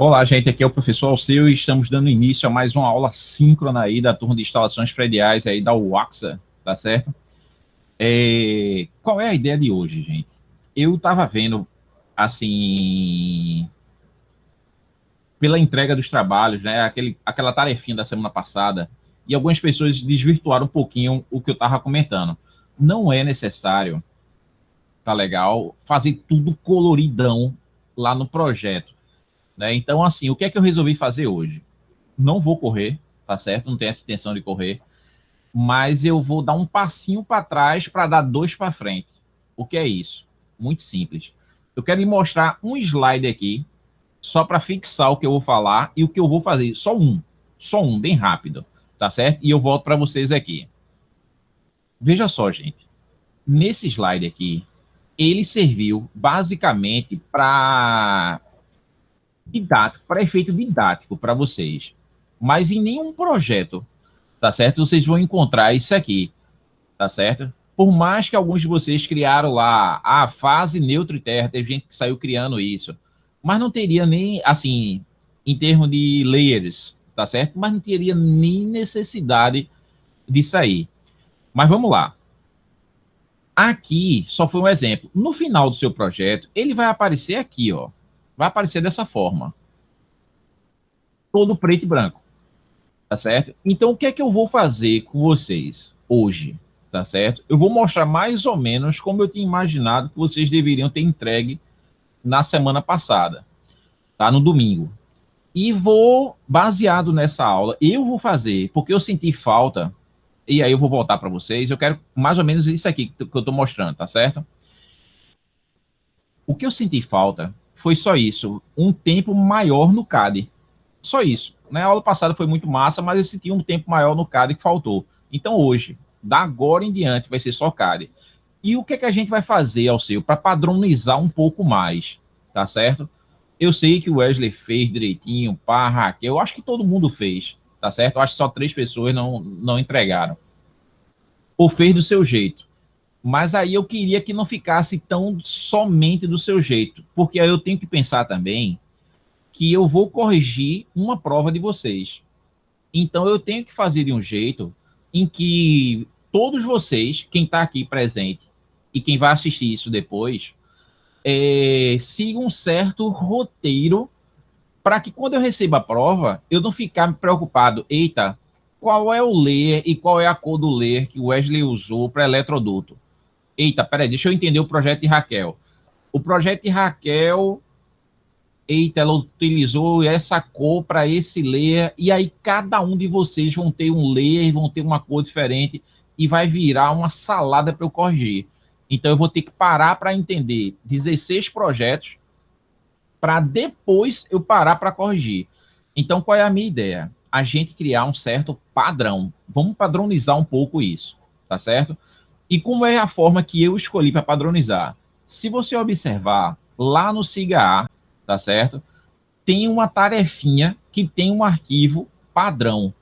Olá, gente, aqui é o professor Alceu e estamos dando início a mais uma aula síncrona aí da turma de instalações prediais aí da UAXA, tá certo? Qual é a ideia de hoje, gente? Eu estava vendo, assim, pela entrega dos trabalhos, né, aquela tarefinha da semana passada, e algumas pessoas desvirtuaram um pouquinho o que eu estava comentando. Não é necessário, tá legal, fazer tudo coloridão lá no projeto, né? Então, assim, o que é que eu resolvi fazer hoje? Não vou correr, tá certo? Não tenho essa intenção de correr, mas eu vou dar um passinho para trás para dar dois para frente. O que é isso? Muito simples. Eu quero lhe mostrar um slide aqui, só para fixar o que eu vou falar e o que eu vou fazer. Só um, bem rápido, tá certo? E eu volto para vocês aqui. Veja só, gente. Nesse slide aqui, ele serviu basicamente para didático, para efeito didático para vocês. Mas em nenhum projeto, tá certo? Vocês vão encontrar isso aqui, tá certo? Por mais que alguns de vocês criaram lá a fase neutro e terra, teve gente que saiu criando isso, mas não teria nem, assim, em termos de layers, tá certo? Mas não teria nem necessidade disso aí. Mas vamos lá. Aqui só foi um exemplo. No final do seu projeto, ele vai aparecer aqui, ó. Vai aparecer dessa forma. Todo preto e branco. Tá certo? Então, o que é que eu vou fazer com vocês hoje? Tá certo? Eu vou mostrar mais ou menos como eu tinha imaginado que vocês deveriam ter entregue na semana passada, tá? No domingo. E vou, baseado nessa aula, eu vou fazer, porque eu senti falta, e aí eu vou voltar para vocês, eu quero mais ou menos isso aqui que eu estou mostrando, tá certo? O que eu senti falta foi só isso, um tempo maior no CAD. Só isso. Né? A aula passada foi muito massa, mas eu senti um tempo maior no CAD que faltou. Então, hoje, da agora em diante, vai ser só CAD. E o que é que a gente vai fazer, Alceu, para padronizar um pouco mais, tá certo? Eu sei que o Wesley fez direitinho, pá, Raquel, eu acho que todo mundo fez, tá certo? Eu acho que só 3 pessoas não entregaram. Ou fez do seu jeito. Mas aí eu queria que não ficasse tão somente do seu jeito, porque aí eu tenho que pensar também que eu vou corrigir uma prova de vocês. Então eu tenho que fazer de um jeito em que todos vocês, quem está aqui presente e quem vai assistir isso depois, sigam um certo roteiro para que quando eu receba a prova, eu não ficar me preocupado, eita, qual é o layer e qual é a cor do layer que o Wesley usou para eletroduto? Eita, peraí, deixa eu entender o projeto de Raquel. O projeto de Raquel, eita, ela utilizou essa cor para esse layer, e aí cada um de vocês vão ter um layer, vão ter uma cor diferente, e vai virar uma salada para eu corrigir. Então eu vou ter que parar para entender 16 projetos, para depois eu parar para corrigir. Então qual é a minha ideia? A gente criar um certo padrão. Vamos padronizar um pouco isso, tá certo? E como é a forma que eu escolhi para padronizar? Se você observar lá no SIGA, tá certo? Tem uma tarefinha que tem um arquivo padrão.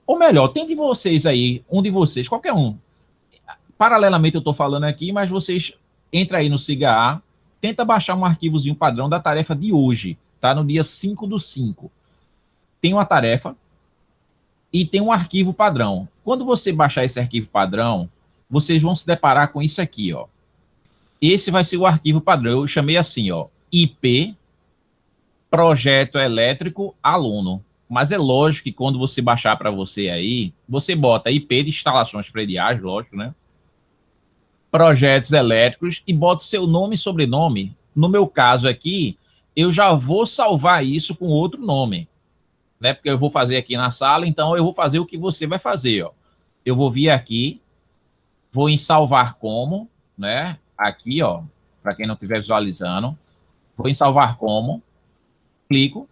Ou melhor, tem de vocês aí, um de vocês, qualquer um. Paralelamente eu estou falando aqui, mas vocês entra aí no SIGA, tenta baixar um arquivozinho padrão da tarefa de hoje, tá? No dia 5/5. Tem uma tarefa e tem um arquivo padrão. Quando você baixar esse arquivo padrão, vocês vão se deparar com isso aqui, ó. Esse vai ser o arquivo padrão. Eu chamei assim, ó, IP projeto elétrico aluno. Mas é lógico que quando você baixar para você aí, você bota IP de instalações prediais, lógico, né? Projetos elétricos e bota seu nome e sobrenome. No meu caso aqui, eu já vou salvar isso com outro nome, né? Porque eu vou fazer aqui na sala, então eu vou fazer o que você vai fazer, ó. Eu vou vir aqui, vou em salvar como, né? Aqui, ó, para quem não estiver visualizando, vou em salvar como, clico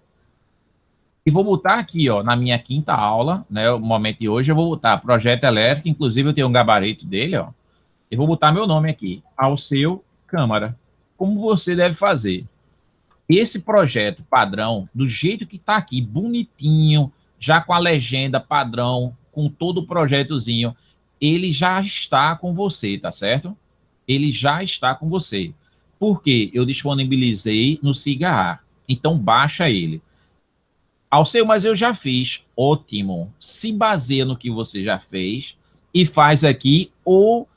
e vou botar aqui, ó, na minha quinta aula, né? O momento de hoje eu vou botar projeto elétrico, inclusive eu tenho um gabarito dele, ó. Eu vou botar meu nome aqui, Alceu Câmara. Como você deve fazer? Esse projeto padrão, do jeito que está aqui, bonitinho, já com a legenda padrão, com todo o projetozinho, ele já está com você, tá certo? Ele já está com você. Porque eu disponibilizei no SIGA. Então, baixa ele. Alceu, mas eu já fiz. Ótimo. Se baseia no que você já fez e faz aqui ou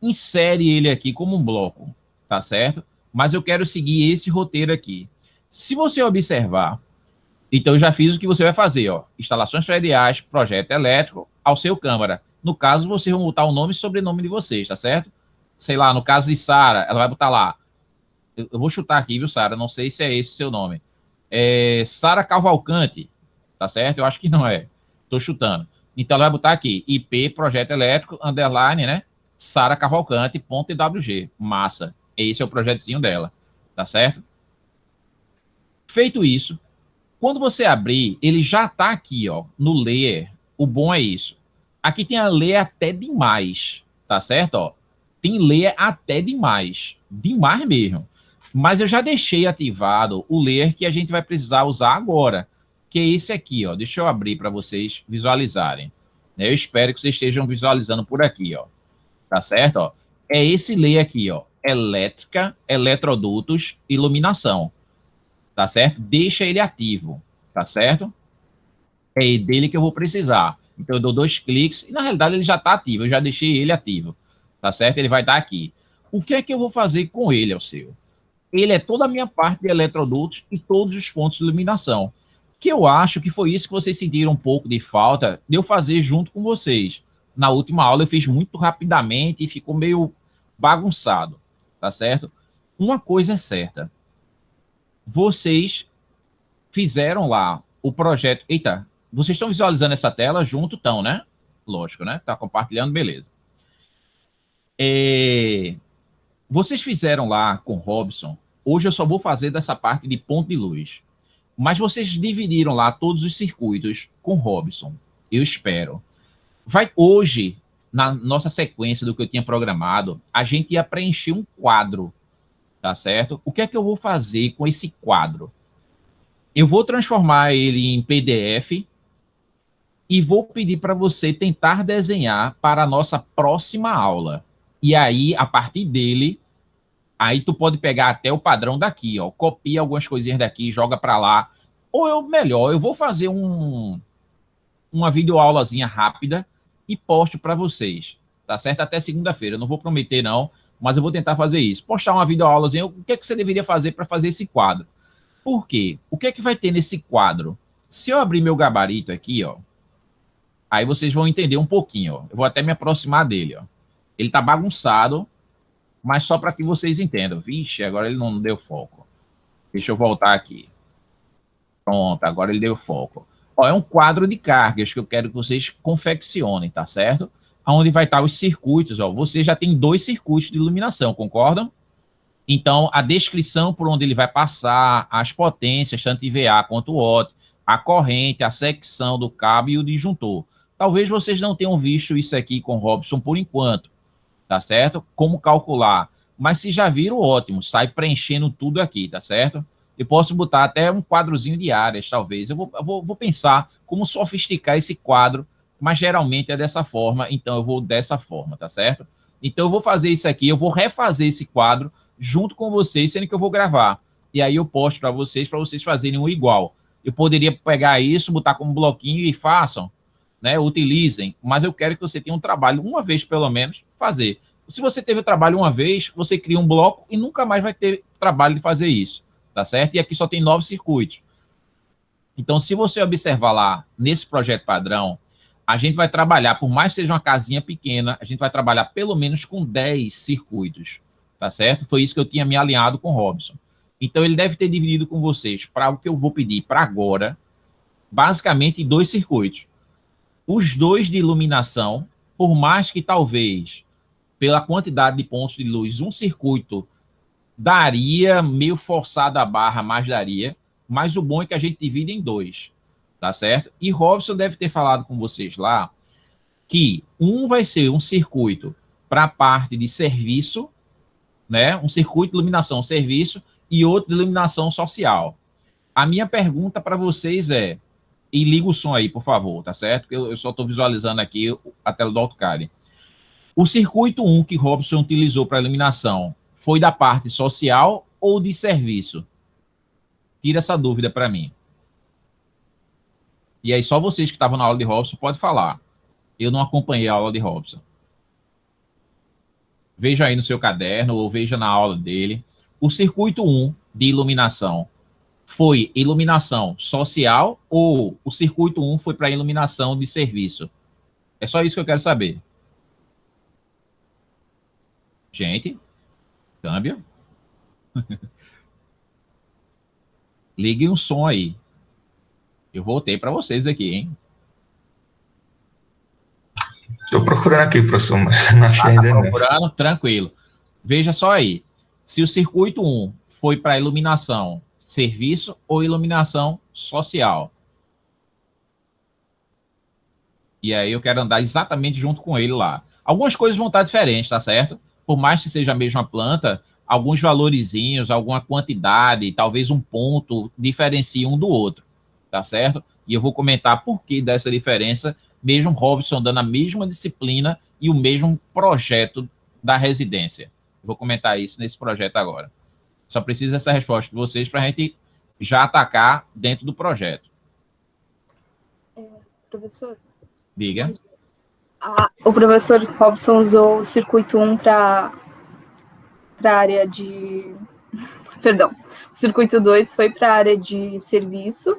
insere ele aqui como um bloco, tá certo? Mas eu quero seguir esse roteiro aqui. Se você observar, então eu já fiz o que você vai fazer, ó. Instalações prediais, projeto elétrico, Alceu Câmara. No caso, vocês vão botar o nome e sobrenome de vocês, tá certo? Sei lá, no caso de Sara, ela vai botar lá. Eu vou chutar aqui, viu, Sara? Não sei se é esse o seu nome. Sara Cavalcante, tá certo? Eu acho que não é. Tô chutando. Então ela vai botar aqui, IP, projeto elétrico, underline, né? Sara Cavalcante, ponto .wg. Massa. Esse é o projetozinho dela, tá certo? Feito isso, quando você abrir, ele já tá aqui, ó, no layer. O bom é isso. Aqui tem a layer até demais, tá certo? Ó, tem layer até demais. Demais mesmo. Mas eu já deixei ativado o layer que a gente vai precisar usar agora, que é esse aqui, ó. Deixa eu abrir para vocês visualizarem. Eu espero que vocês estejam visualizando por aqui, ó. Tá certo? Ó. É esse layer aqui, ó. Elétrica, eletrodutos, iluminação. Tá certo? Deixa ele ativo. Tá certo? É dele que eu vou precisar. Então eu dou 2 cliques e na realidade ele já está ativo. Eu já deixei ele ativo. Tá certo? Ele vai estar aqui. O que é que eu vou fazer com ele, Alceu? Ele é toda a minha parte de eletrodutos e todos os pontos de iluminação. Que eu acho que foi isso que vocês sentiram um pouco de falta de eu fazer junto com vocês. Na última aula eu fiz muito rapidamente e ficou meio bagunçado, tá certo? Uma coisa é certa. Vocês fizeram lá o projeto... Eita, vocês estão visualizando essa tela junto? Estão, né? Lógico, né? Tá compartilhando, beleza. Vocês fizeram lá com o Robson, hoje eu só vou fazer dessa parte de ponto de luz, mas vocês dividiram lá todos os circuitos com o Robson, eu espero. Hoje, na nossa sequência do que eu tinha programado, a gente ia preencher um quadro, tá certo? O que é que eu vou fazer com esse quadro? Eu vou transformar ele em PDF e vou pedir para você tentar desenhar para a nossa próxima aula. E aí, a partir dele, aí tu pode pegar até o padrão daqui, ó, copia algumas coisinhas daqui, joga para lá. Ou eu vou fazer uma videoaulazinha rápida e posto para vocês, tá certo? Até segunda-feira, não vou prometer não, mas eu vou tentar fazer isso. Postar uma videoaulazinha, o que é que você deveria fazer para fazer esse quadro? Por quê? O que é que vai ter nesse quadro? Se eu abrir meu gabarito aqui, ó, aí vocês vão entender um pouquinho, ó. Eu vou até me aproximar dele, ó. Ele tá bagunçado, mas só para que vocês entendam. Vixe, agora ele não deu foco. Deixa eu voltar aqui. Pronto, agora ele deu foco. Ó, é um quadro de cargas que eu quero que vocês confeccionem, tá certo? Onde vai estar os circuitos, ó. Você já tem 2 circuitos de iluminação, concordam? Então, a descrição por onde ele vai passar, as potências, tanto IVA quanto watt, a corrente, a secção do cabo e o disjuntor. Talvez vocês não tenham visto isso aqui com o Robson por enquanto, tá certo? Como calcular. Mas se já viram, ótimo, sai preenchendo tudo aqui, tá certo? Eu posso botar até um quadrozinho de áreas, talvez. Eu vou pensar como sofisticar esse quadro, mas geralmente é dessa forma, então eu vou dessa forma, tá certo? Então eu vou fazer isso aqui, eu vou refazer esse quadro junto com vocês, sendo que eu vou gravar. E aí eu posto para vocês fazerem um igual. Eu poderia pegar isso, botar como bloquinho e façam, né? Utilizem, mas eu quero que você tenha um trabalho, uma vez pelo menos, fazer. Se você teve o trabalho uma vez, você cria um bloco e nunca mais vai ter trabalho de fazer isso, tá certo? E aqui só tem 9 circuitos. Então, se você observar lá, nesse projeto padrão, a gente vai trabalhar, por mais que seja uma casinha pequena, a gente vai trabalhar pelo menos com 10 circuitos, tá certo? Foi isso que eu tinha me alinhado com o Robson. Então, ele deve ter dividido com vocês, para o que eu vou pedir para agora, basicamente 2 circuitos. Os 2 de iluminação, por mais que talvez, pela quantidade de pontos de luz, um circuito daria, meio forçada a barra, mas daria, mas o bom é que a gente divide em 2, tá certo? E Robson deve ter falado com vocês lá que um vai ser um circuito para a parte de serviço, né? Um circuito de iluminação serviço e outro de iluminação social. A minha pergunta para vocês é, e liga o som aí, por favor, tá certo? Eu só estou visualizando aqui a tela do AutoCAD. O circuito 1 que Robson utilizou para iluminação foi da parte social ou de serviço? Tira essa dúvida para mim. E aí, só vocês que estavam na aula de Robson podem falar. Eu não acompanhei a aula de Robson. Veja aí no seu caderno ou veja na aula dele. O circuito 1 de iluminação foi iluminação social ou o circuito 1 foi para iluminação de serviço? É só isso que eu quero saber. Gente, câmbio. Ligue um som aí. Eu voltei para vocês aqui, hein? Estou procurando aqui, professor, mas não achei ainda não. Procurando, tranquilo. Veja só aí. Se o circuito 1 foi para iluminação serviço ou iluminação social. E aí eu quero andar exatamente junto com ele lá. Algumas coisas vão estar diferentes, tá certo? Por mais que seja a mesma planta, alguns valorizinhos, alguma quantidade, talvez um ponto, diferencia um do outro, tá certo? E eu vou comentar por que dessa diferença, mesmo Robson dando a mesma disciplina e o mesmo projeto da residência. Vou comentar isso nesse projeto agora. Só preciso dessa resposta de vocês para a gente já atacar dentro do projeto. Professor? Diga. O professor Robson usou o circuito 1 para a área de... Perdão. O circuito 2 foi para a área de serviço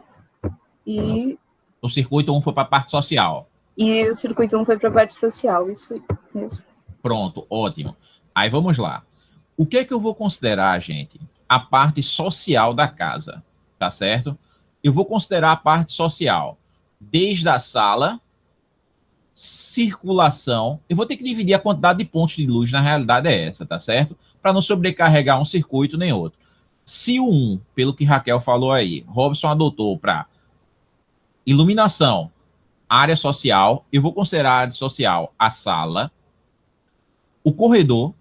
e... O circuito 1 foi para a parte social. E o circuito 1 foi para a parte social, isso foi mesmo. Pronto, ótimo. Aí vamos lá. O que é que eu vou considerar, gente? A parte social da casa, tá certo? Eu vou considerar a parte social, desde a sala, circulação. Eu vou ter que dividir a quantidade de pontos de luz, na realidade é essa, tá certo? Para não sobrecarregar um circuito nem outro. Se o 1, pelo que Raquel falou aí, Robson adotou para iluminação, área social, eu vou considerar a área social a sala, o corredor,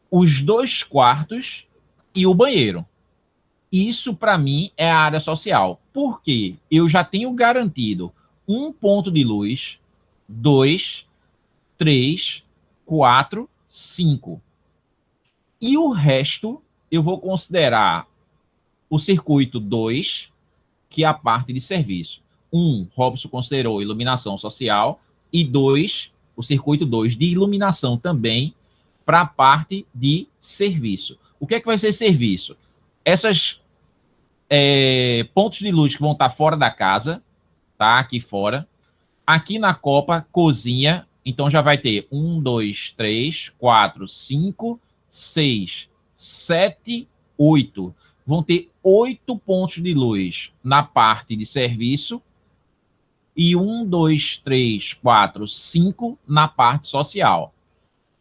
os 2 quartos e o banheiro. Isso, para mim, é a área social. Porque eu já tenho garantido um ponto de luz, 2, 3, 4, 5. E o resto, eu vou considerar o circuito 2, que é a parte de serviço. 1, Robson considerou iluminação social, e 2, o circuito 2 de iluminação também, para a parte de serviço. O que é que vai ser serviço? Essas pontos de luz que vão estar fora da casa, tá? Aqui fora. Aqui na copa, cozinha. Então já vai ter 1, 2, 3, 4, 5, 6, 7, 8. Vão ter 8 pontos de luz na parte de serviço e 1, 2, 3, 4, 5 na parte social.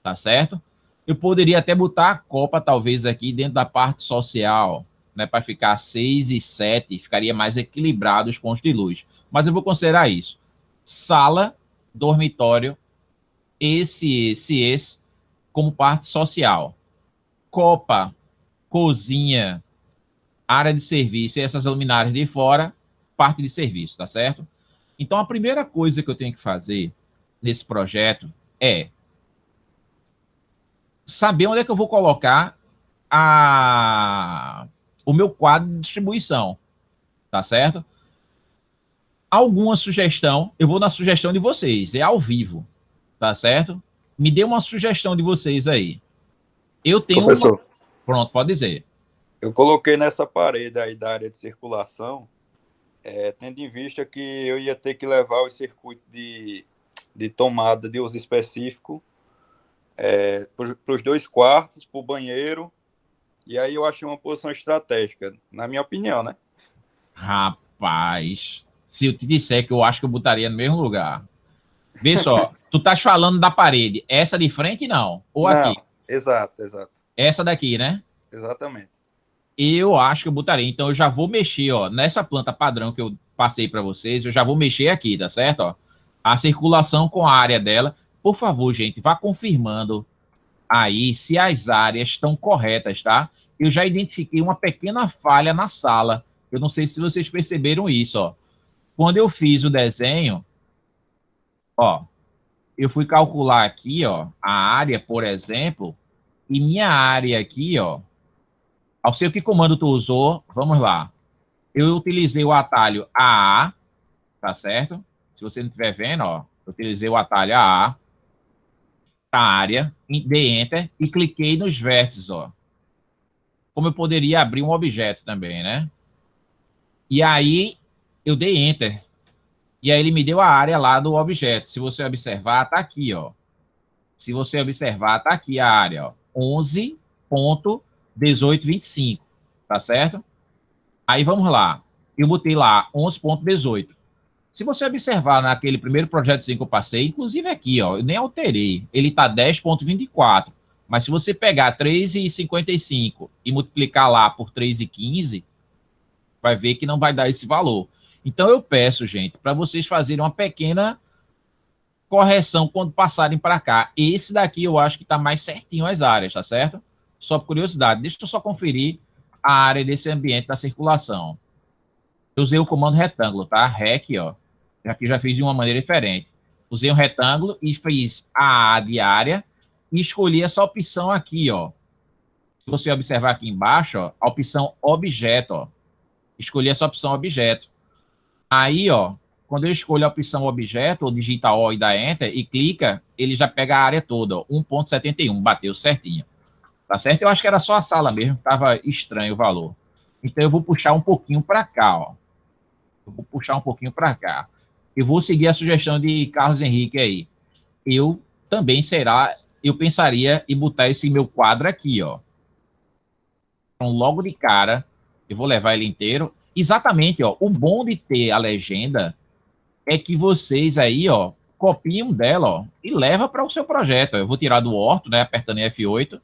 Tá certo? Eu poderia até botar a copa, talvez, aqui dentro da parte social, né, para ficar 6 e 7, ficaria mais equilibrado os pontos de luz. Mas eu vou considerar isso. Sala, dormitório, esse, como parte social. Copa, cozinha, área de serviço e essas luminárias de fora, parte de serviço, tá certo? Então, a primeira coisa que eu tenho que fazer nesse projeto é saber onde é que eu vou colocar o meu quadro de distribuição, tá certo? Alguma sugestão, eu vou na sugestão de vocês, é ao vivo, tá certo? Me dê uma sugestão de vocês aí. Eu tenho Professor, Pronto, pode dizer. eu coloquei nessa parede aí da área de circulação, tendo em vista que eu ia ter que levar o circuito de tomada de uso específico para os 2 quartos, para o banheiro, e aí eu achei uma posição estratégica, na minha opinião, né? Rapaz, se eu te disser que eu acho que eu botaria no mesmo lugar. Vê só, tu estás falando da parede, essa de frente não, ou Não, aqui? exato. Essa daqui, né? Exatamente. Eu acho que eu botaria. Então, eu já vou mexer, ó, nessa planta padrão que eu passei para vocês, eu já vou mexer aqui, tá certo? Ó, a circulação com a área dela. Por favor, gente, vá confirmando aí se as áreas estão corretas, tá? Eu já identifiquei uma pequena falha na sala. Eu não sei se vocês perceberam isso, ó. Quando eu fiz o desenho, ó, eu fui calcular aqui, ó, a área, por exemplo, e minha área aqui, ó, ao sei que comando tu usou, vamos lá. eu utilizei o atalho AA, tá certo? Se você não estiver vendo, ó, eu utilizei o atalho AA, a área, dei Enter e cliquei nos vértices, ó. Como eu poderia abrir um objeto também, né? E aí, eu dei Enter. E aí ele me deu a área lá do objeto. Se você observar, tá aqui, ó. Se você observar, tá aqui a área, ó. 11.1825, tá certo? Aí vamos lá. Eu botei lá 11.18. Se você observar naquele primeiro projetozinho que eu passei, inclusive aqui, ó, eu nem alterei. Ele tá 10.24. Mas se você pegar 3,55 e multiplicar lá por 3,15, vai ver que não vai dar esse valor. Então eu peço, gente, para vocês fazerem uma pequena correção quando passarem para cá. Esse daqui eu acho que está mais certinho as áreas, tá certo? Só por curiosidade. Deixa eu só conferir a área desse ambiente da circulação. Eu usei o comando retângulo, tá? REC, ó. Aqui já fiz de uma maneira diferente. Usei um retângulo e fiz a de área e escolhi essa opção aqui, ó. Se você observar aqui embaixo, ó, a opção objeto, ó. Escolhi essa opção objeto. Aí, ó, quando eu escolho a opção objeto, ou digita O e dá Enter e clica, ele já pega a área toda, ó, 1.71, bateu certinho. Tá certo? Eu acho que era só a sala mesmo, tava estranho o valor. Então eu vou puxar um pouquinho para cá, ó. Eu vou puxar um pouquinho para cá. Eu vou seguir a sugestão de Carlos Henrique aí. Eu também eu pensaria em botar esse meu quadro aqui, ó. Então, logo de cara, eu vou levar ele inteiro. Exatamente, ó. O bom de ter a legenda é que vocês aí, ó, copiam dela, ó, e leva para o seu projeto. Ó. Eu vou tirar do orto, né, apertando F8,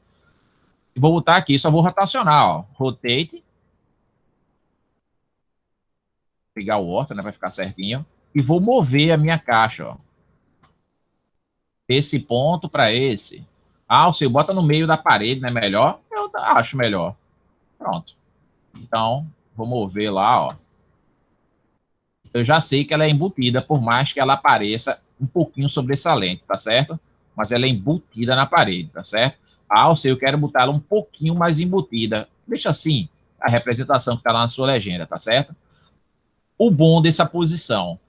e vou botar aqui, só vou rotacionar, ó. Rotate. Pegar o orto, né, vai ficar certinho. E vou mover a minha caixa, ó. Esse ponto para esse. Ah, o seu bota no meio da parede, não é melhor? Eu acho melhor. Pronto. Então, vou mover lá, ó. Eu já sei que ela é embutida, por mais que ela pareça um pouquinho sobressalente, tá certo? Mas ela é embutida na parede, tá certo? Ah, eu quero botar ela um pouquinho mais embutida. Deixa assim a representação que está lá na sua legenda, tá certo? O bom dessa posição.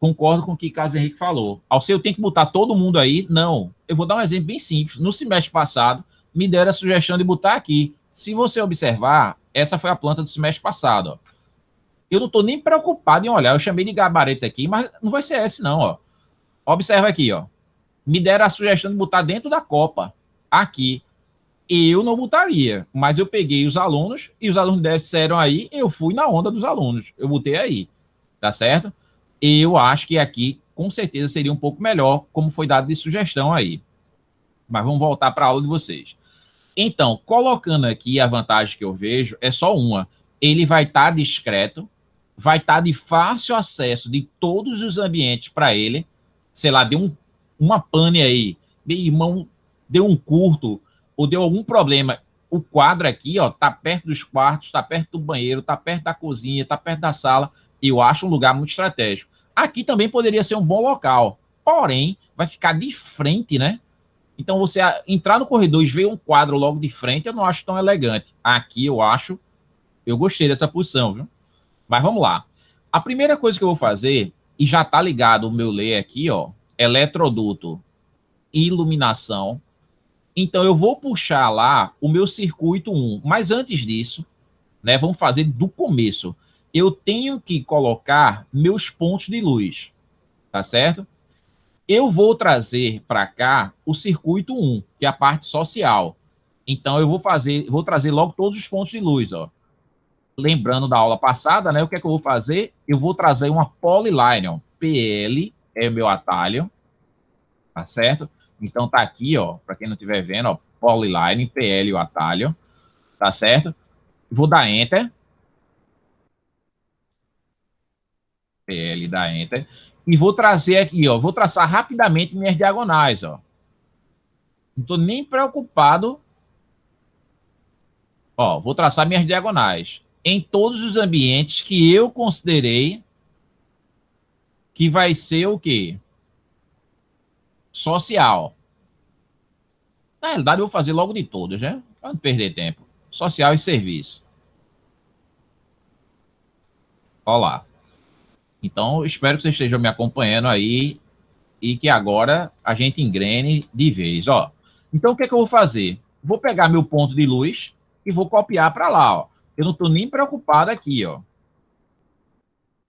Concordo com o que Carlos Henrique falou. Eu tenho que botar todo mundo aí? Não. Eu vou dar um exemplo bem simples. No semestre passado, me deram a sugestão de botar aqui. Se você observar, essa foi a planta do semestre passado, ó. Eu não estou nem preocupado em olhar. Eu chamei de gabarito aqui, mas não vai ser esse, não, ó. Observa aqui, ó. Me deram a sugestão de botar dentro da copa. Aqui. Eu não botaria, mas eu peguei os alunos e os alunos disseram aí, eu fui na onda dos alunos. Eu botei aí. Tá certo? Eu acho que aqui, com certeza, seria um pouco melhor, como foi dado de sugestão aí. Mas vamos voltar para a aula de vocês. Então, colocando aqui a vantagem que eu vejo, é só uma. Ele vai estar discreto, vai estar de fácil acesso de todos os ambientes para ele. Sei lá, deu uma pane aí, meu irmão, deu um curto, ou deu algum problema. O quadro aqui, ó, tá perto dos quartos, tá perto do banheiro, tá perto da cozinha, tá perto da sala. Eu acho um lugar muito estratégico. Aqui também poderia ser um bom local, porém, vai ficar de frente, né? Então, você entrar no corredor e ver um quadro logo de frente, eu não acho tão elegante. Aqui, eu gostei dessa posição, viu? Mas vamos lá. A primeira coisa que eu vou fazer, e já tá ligado o meu layer aqui, ó, eletroduto, iluminação. Então, eu vou puxar lá o meu circuito 1. Mas antes disso, né, vamos fazer do começo. Eu tenho que colocar meus pontos de luz, tá certo? Eu vou trazer para cá o circuito 1, que é a parte social. Então, eu vou trazer logo todos os pontos de luz, ó. Lembrando da aula passada, né? O que é que eu vou fazer? Eu vou trazer uma polyline, ó. PL é o meu atalho, tá certo? Então, tá aqui, ó, para quem não estiver vendo, ó, polyline, PL o atalho, tá certo? Vou dar Enter. PL, dá Enter. E vou trazer aqui, ó, vou traçar rapidamente minhas diagonais, ó. Não estou nem preocupado. Ó, vou traçar minhas diagonais em todos os ambientes que eu considerei que vai ser o quê? Social. Na realidade, eu vou fazer logo de todos, né? Para não perder tempo. Social e serviço. Ó lá. Então, espero que vocês estejam me acompanhando aí e que agora a gente engrene de vez, ó. Então, o que é que eu vou fazer? Vou pegar meu ponto de luz e vou copiar para lá, ó. Eu não estou nem preocupado aqui, ó.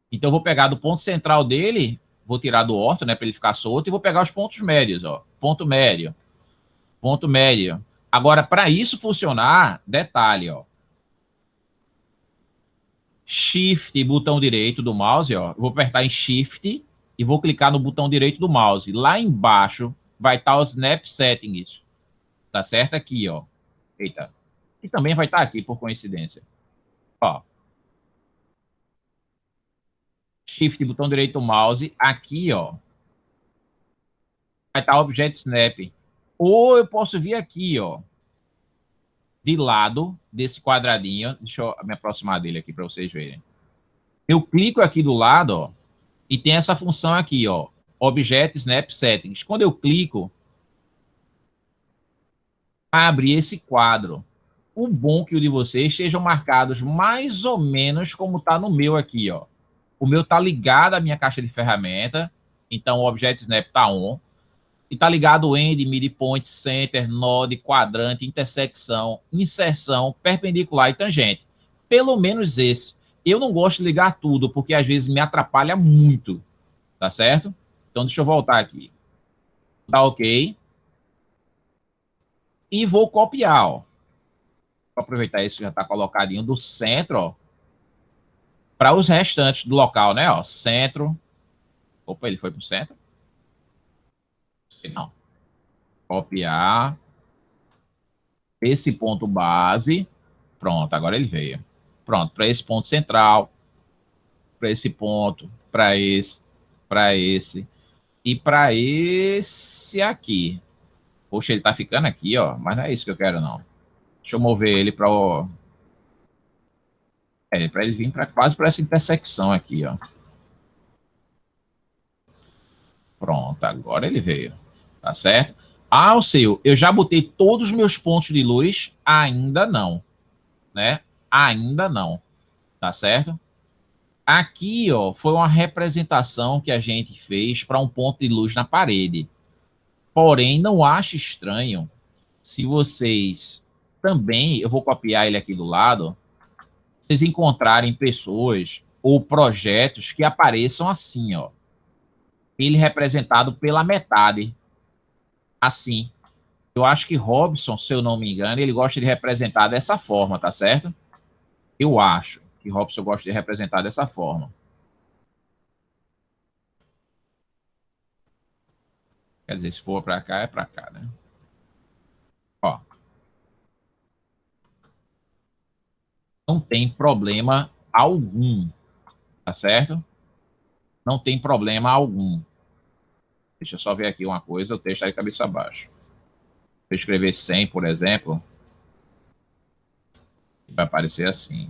Então, eu vou pegar do ponto central dele, vou tirar do orto, né, para ele ficar solto, e vou pegar os pontos médios, ó. Ponto médio, ponto médio. Agora, para isso funcionar, detalhe, ó. Shift, botão direito do mouse, ó. Eu vou apertar em Shift e vou clicar no botão direito do mouse. Lá embaixo vai estar o Snap Settings. Tá certo? Aqui, ó. Eita. E também vai estar aqui, por coincidência. Ó. Shift, botão direito do mouse. Aqui, ó. Vai estar Object Snap. Ou eu posso vir aqui, ó. De lado desse quadradinho. Deixa eu me aproximar dele aqui para vocês verem. Eu clico aqui do lado, ó. E tem essa função aqui, ó. Object Snap Settings. Quando eu clico, abre esse quadro. O bom que o de vocês estejam marcados mais ou menos como está no meu aqui, ó. O meu está ligado à minha caixa de ferramenta, então o Object Snap está on. E está ligado o End, Midpoint, Center, Node, Quadrante, Intersecção, Inserção, Perpendicular e Tangente. Pelo menos esse. Eu não gosto de ligar tudo, porque às vezes me atrapalha muito. Tá certo? Então deixa eu voltar aqui. Tá ok. E vou copiar, ó. Vou aproveitar esse que já está colocadinho do centro, ó. Para os restantes do local, né? Ó, centro. Opa, ele foi para o centro? Não. Copiar. Esse ponto base. Pronto, agora ele veio. Pronto, para esse ponto central. Para esse ponto. Para esse. Para esse. E para esse aqui. Poxa, ele tá ficando aqui, ó. Mas não é isso que eu quero, não. Deixa eu mover ele para o... para ele vir quase para essa intersecção aqui, ó. Pronto, agora ele veio. Tá certo? Ah, o seu, eu já botei todos os meus pontos de luz? Ainda não. Né? Ainda não. Tá certo? Aqui, ó, foi uma representação que a gente fez para um ponto de luz na parede. Porém, não acho estranho se vocês também, eu vou copiar ele aqui do lado, vocês encontrarem pessoas ou projetos que apareçam assim, ó. Ele representado pela metade. Assim. Eu acho que Robson, se eu não me engano, ele gosta de representar dessa forma, tá certo? Eu acho que Robson gosta de representar dessa forma. Quer dizer, se for para cá, é para cá, né? Ó. Não tem problema algum, tá certo? Não tem problema algum. Deixa eu só ver aqui uma coisa, o texto aí cabeça abaixo. Se eu escrever 100, por exemplo, vai aparecer assim.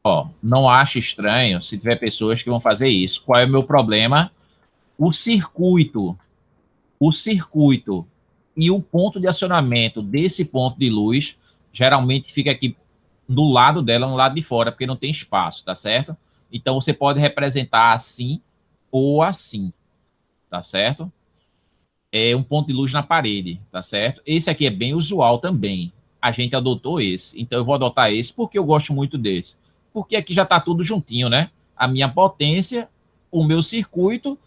Ó, não acho estranho se tiver pessoas que vão fazer isso. Qual é o meu problema? O circuito e o ponto de acionamento desse ponto de luz geralmente fica aqui do lado dela, no lado de fora, porque não tem espaço, tá certo? Então você pode representar assim ou assim, tá certo? É um ponto de luz na parede, tá certo? Esse aqui é bem usual também. A gente adotou esse, então eu vou adotar esse porque eu gosto muito desse. Porque aqui já tá tudo juntinho, né? A minha potência, o meu circuito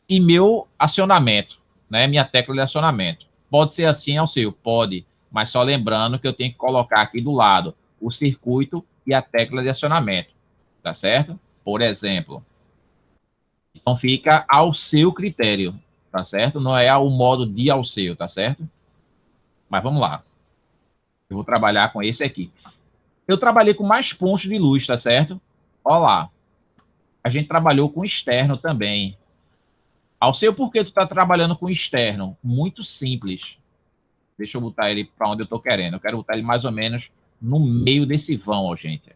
e meu acionamento, né? Minha tecla de acionamento. Pode ser assim ao seu? Pode, mas só lembrando que eu tenho que colocar aqui do lado o circuito e a tecla de acionamento, tá certo? Por exemplo. Então fica ao seu critério, tá certo? Não é o modo de ao seu, tá certo? Mas vamos lá. Eu vou trabalhar com esse aqui. Eu trabalhei com mais pontos de luz, tá certo? Olha lá. A gente trabalhou com externo também. Ao seu, por que tu tá trabalhando com externo? Muito simples. Deixa eu botar ele para onde eu tô querendo. Eu quero botar ele mais ou menos no meio desse vão, ó, gente.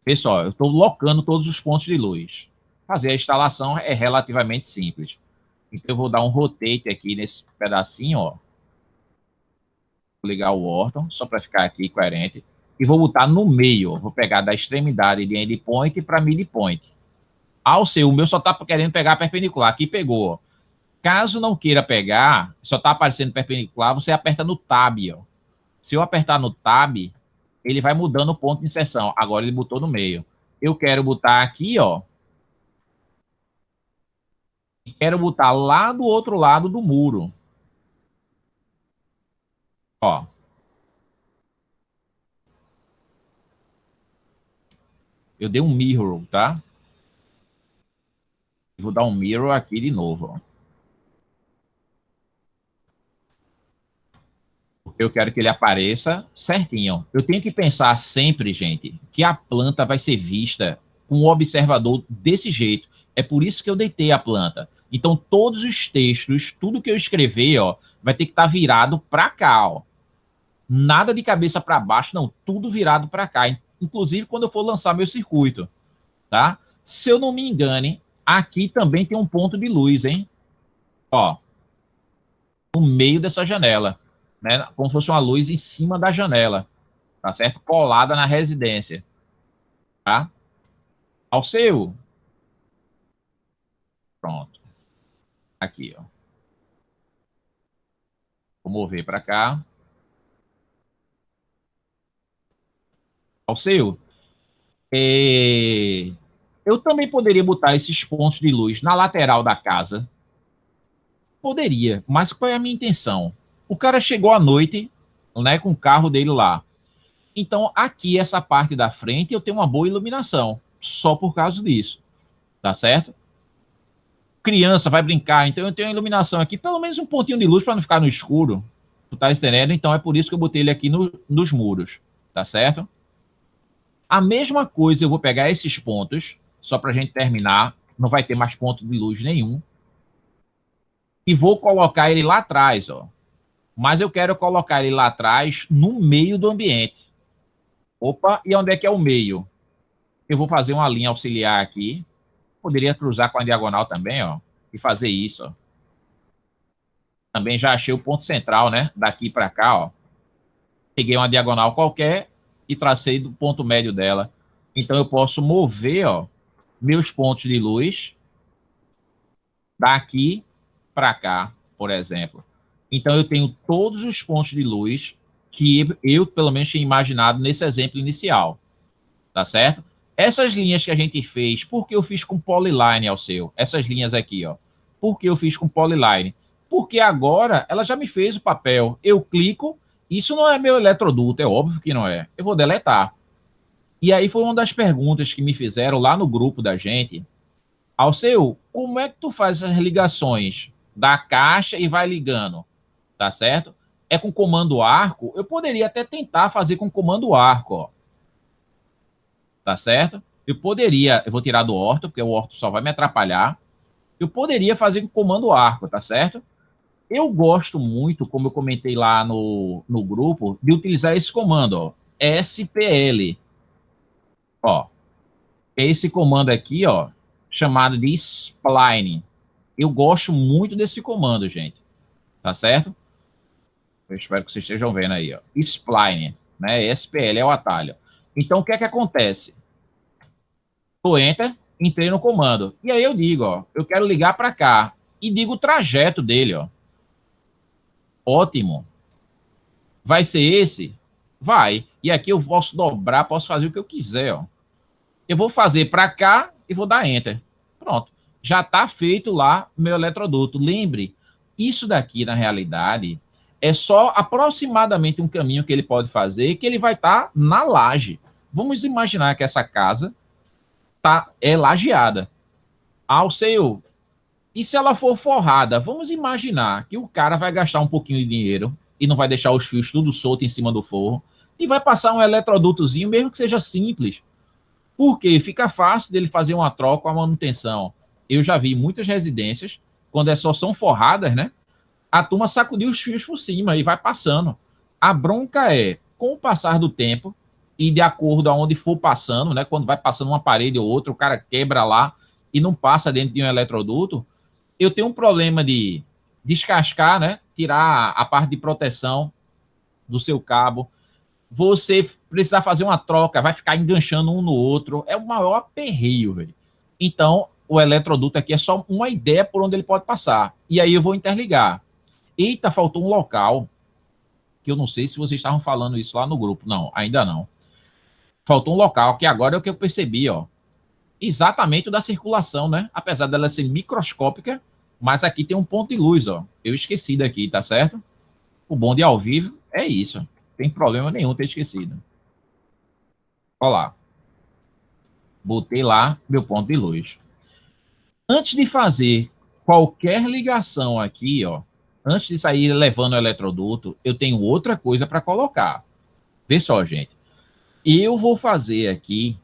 Pessoal, eu estou locando todos os pontos de luz. Fazer a instalação é relativamente simples. Então, eu vou dar um rotate aqui nesse pedacinho, ó. Vou ligar o Orton, só para ficar aqui coerente, e vou botar no meio. Vou pegar da extremidade de endpoint para midpoint. O meu só está querendo pegar perpendicular. Aqui pegou, ó. Caso não queira pegar, só está aparecendo perpendicular, você aperta no Tab, ó. Se eu apertar no Tab, ele vai mudando o ponto de inserção. Agora ele botou no meio. Eu quero botar aqui, ó. E quero botar lá do outro lado do muro. Ó. Eu dei um mirror, tá? Vou dar um mirror aqui de novo, ó. Porque eu quero que ele apareça certinho. Eu tenho que pensar sempre, gente, que a planta vai ser vista com o observador desse jeito. É por isso que eu deitei a planta. Então, todos os textos, tudo que eu escrever, ó, vai ter que estar virado para cá, ó. Nada de cabeça para baixo, não. Tudo virado para cá. Inclusive, quando eu for lançar meu circuito, tá? Se eu não me engane, aqui também tem um ponto de luz, hein? Ó, no meio dessa janela, né? Como se fosse uma luz em cima da janela, tá certo? Colada na residência, tá? Ao seu. Pronto. Aqui, ó. Vou mover para cá. Ao seu. Eu também poderia botar esses pontos de luz na lateral da casa. Poderia, mas qual é a minha intenção? O cara chegou à noite, né, com o carro dele lá. Então, aqui, essa parte da frente, eu tenho uma boa iluminação, só por causa disso, tá certo? Criança vai brincar, então eu tenho a iluminação aqui, pelo menos um pontinho de luz para não ficar no escuro, tu tá entendendo? Então, é por isso que eu botei ele aqui nos muros, tá certo? A mesma coisa, eu vou pegar esses pontos, só para a gente terminar, não vai ter mais ponto de luz nenhum, e vou colocar ele lá atrás, ó. Mas eu quero colocar ele lá atrás, no meio do ambiente. Opa, e onde é que é o meio? Eu vou fazer uma linha auxiliar aqui. Poderia cruzar com a diagonal também, ó. E fazer isso, ó. Também já achei o ponto central, né? Daqui para cá, ó. Peguei uma diagonal qualquer e tracei do ponto médio dela. Então eu posso mover, ó, meus pontos de luz daqui para cá, por exemplo. Então eu tenho todos os pontos de luz que eu, pelo menos, tinha imaginado nesse exemplo inicial, tá certo? Essas linhas que a gente fez, por que eu fiz com polyline ao seu? Essas linhas aqui, ó. Por que eu fiz com polyline? Porque agora ela já me fez o papel. Eu clico, isso não é meu eletroduto, é óbvio que não é. Eu vou deletar. E aí foi uma das perguntas que me fizeram lá no grupo da gente. Alceu, como é que tu faz as ligações da caixa e vai ligando? Tá certo? É com comando arco? Eu poderia até tentar fazer com comando arco, ó. Tá certo? Eu vou tirar do orto, porque o orto só vai me atrapalhar. Eu poderia fazer com comando arco, tá certo? Eu gosto muito, como eu comentei lá no grupo, de utilizar esse comando, ó. SPL. Ó. Esse comando aqui, ó, chamado de spline. Eu gosto muito desse comando, gente. Tá certo? Eu espero que vocês estejam vendo aí, ó. Spline, né? SPL é o atalho. Então, o que é que acontece? Tô enter, entrei no comando. E aí eu digo, ó, eu quero ligar para cá. E digo o trajeto dele, ó. Ótimo. Vai ser esse? Vai. E aqui eu posso dobrar, posso fazer o que eu quiser, ó. Eu vou fazer para cá e vou dar enter. Pronto. Já está feito lá meu eletroduto. Lembre, isso daqui, na realidade, é só aproximadamente um caminho que ele pode fazer, que ele vai estar na laje. Vamos imaginar que essa casa é lajeada. Alceu, e se ela for forrada? Vamos imaginar que o cara vai gastar um pouquinho de dinheiro e não vai deixar os fios tudo solto em cima do forro e vai passar um eletrodutozinho, mesmo que seja simples. Porque fica fácil dele fazer uma troca, uma manutenção. Eu já vi muitas residências, quando só são forradas, né? A turma sacudiu os fios por cima e vai passando. A bronca é, com o passar do tempo, e de acordo aonde for passando, né? Quando vai passando uma parede ou outra, o cara quebra lá e não passa dentro de um eletroduto, eu tenho um problema de descascar, né? Tirar a parte de proteção do seu cabo, você precisar fazer uma troca, vai ficar enganchando um no outro, é o maior aperreio, velho. Então, o eletroduto aqui é só uma ideia por onde ele pode passar. E aí eu vou interligar. Eita, faltou um local, que eu não sei se vocês estavam falando isso lá no grupo. Não, ainda não. Faltou um local, que agora é o que eu percebi, ó. Exatamente o da circulação, né? Apesar dela ser microscópica, mas aqui tem um ponto de luz, ó. Eu esqueci daqui, tá certo? O bom de ao vivo é isso. Não tem problema nenhum ter esquecido. Ó lá. Botei lá meu ponto de luz. Antes de fazer qualquer ligação aqui, ó, antes de sair levando o eletroduto, eu tenho outra coisa para colocar. Vê só, gente. Eu vou fazer aqui,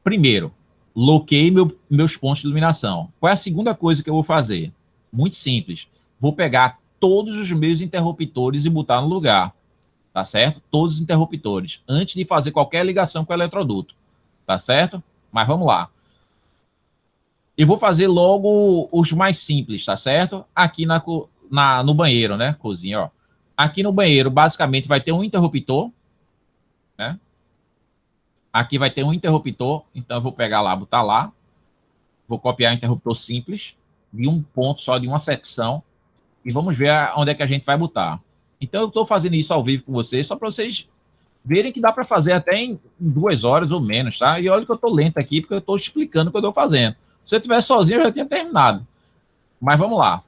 primeiro, loquei meus pontos de iluminação. Qual é a segunda coisa que eu vou fazer? Muito simples. Vou pegar todos os meus interruptores e botar no lugar. Tá certo? Todos os interruptores. Antes de fazer qualquer ligação com o eletroduto. Tá certo? Mas vamos lá. Eu vou fazer logo os mais simples, tá certo? Aqui no banheiro, né? Cozinha, ó. Aqui no banheiro, basicamente, vai ter um interruptor, né? Aqui vai ter um interruptor, então eu vou pegar lá, botar lá. Vou copiar o interruptor simples, de um ponto só, de uma secção, e vamos ver onde é que a gente vai botar. Então eu estou fazendo isso ao vivo com vocês, só para vocês verem que dá para fazer até em 2 horas ou menos, tá? E olha que eu estou lento aqui, porque eu estou explicando o que eu estou fazendo. Se eu estivesse sozinho, eu já tinha terminado. Mas vamos lá.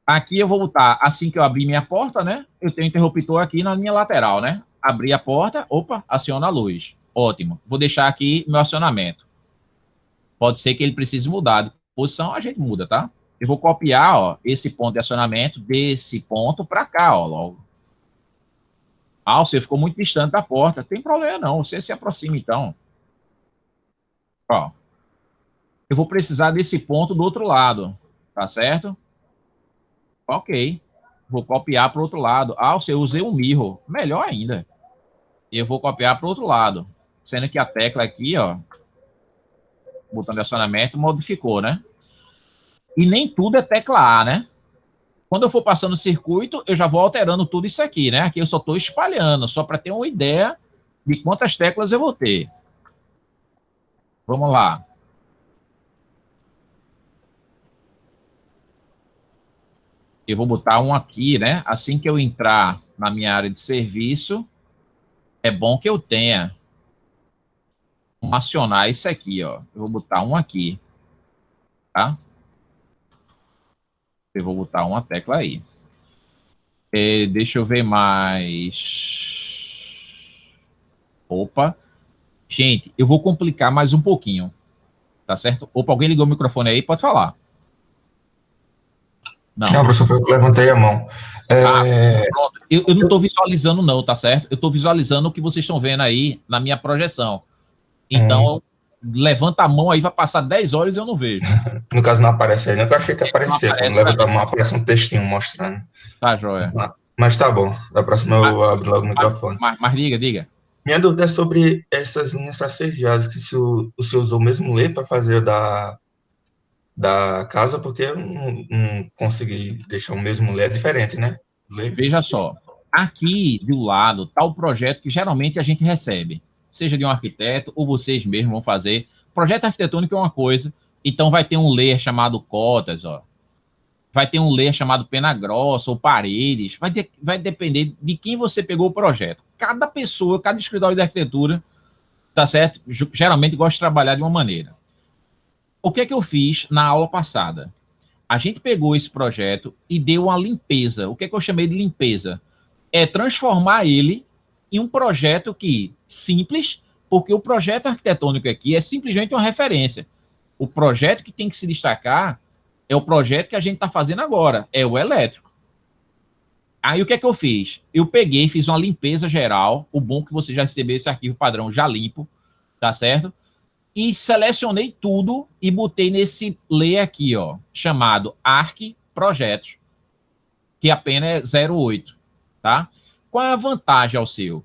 Aqui eu vou botar, assim que eu abrir minha porta, né? Eu tenho interruptor aqui na minha lateral, né? Abri a porta, opa, aciona a luz. Ótimo. Vou deixar aqui meu acionamento. Pode ser que ele precise mudar de posição, a gente muda, tá? Eu vou copiar, ó, esse ponto de acionamento desse ponto para cá, ó, logo. Ah, você ficou muito distante da porta. Tem problema não, você se aproxima então. Ó. Eu vou precisar desse ponto do outro lado, tá certo? Ok. Vou copiar para o outro lado. Ah, você usei um mirror. Melhor ainda. E eu vou copiar para o outro lado. Sendo que a tecla aqui, ó, botão de acionamento, modificou, né? E nem tudo é tecla A, né? Quando eu for passando o circuito, eu já vou alterando tudo isso aqui, né? Aqui eu só estou espalhando, só para ter uma ideia de quantas teclas eu vou ter. Vamos lá. Eu vou botar um aqui, né? Assim que eu entrar na minha área de serviço, é bom que eu tenha um acionar isso aqui, ó. Eu vou botar um aqui, tá? Eu vou botar uma tecla aí. Deixa eu ver mais. Opa. Gente, eu vou complicar mais um pouquinho, tá certo? Opa, alguém ligou o microfone aí? Pode falar. Não, professor, foi eu que levantei a mão. Pronto. Eu não estou visualizando não, tá certo? Eu estou visualizando o que vocês estão vendo aí na minha projeção. Então, levanta a mão aí, vai passar 10 horas e eu não vejo. No caso, não aparece aí, não, que eu achei que aparecia. Quando levanta a mão, aparece um textinho mostrando. Tá, joia. Mas tá bom. Da próxima eu abro logo o microfone. Mas diga. Minha dúvida é sobre essas linhas tracejadas, que se o senhor usou o mesmo lei para fazer da casa, porque eu não consegui deixar o mesmo lei, é diferente, né? Veja só, aqui do lado está o projeto que geralmente a gente recebe, seja de um arquiteto ou vocês mesmos vão fazer. Projeto arquitetônico é uma coisa, então vai ter um layer chamado cotas, ó. Vai ter um layer chamado pena grossa ou paredes, vai depender de quem você pegou o projeto. Cada pessoa, cada escritório de arquitetura, tá certo? Geralmente gosta de trabalhar de uma maneira. O que é que eu fiz na aula passada? A gente pegou esse projeto e deu uma limpeza. O que é que eu chamei de limpeza? É transformar ele em um projeto simples, porque o projeto arquitetônico aqui é simplesmente uma referência. O projeto que tem que se destacar é o projeto que a gente está fazendo agora, é o elétrico. Aí o que é que eu fiz? Eu peguei, fiz uma limpeza geral, o bom é que você já recebeu esse arquivo padrão já limpo, tá certo? E selecionei tudo e botei nesse layer aqui, ó, chamado Arc Projetos, que a pena é 08, tá? Qual é a vantagem ao seu?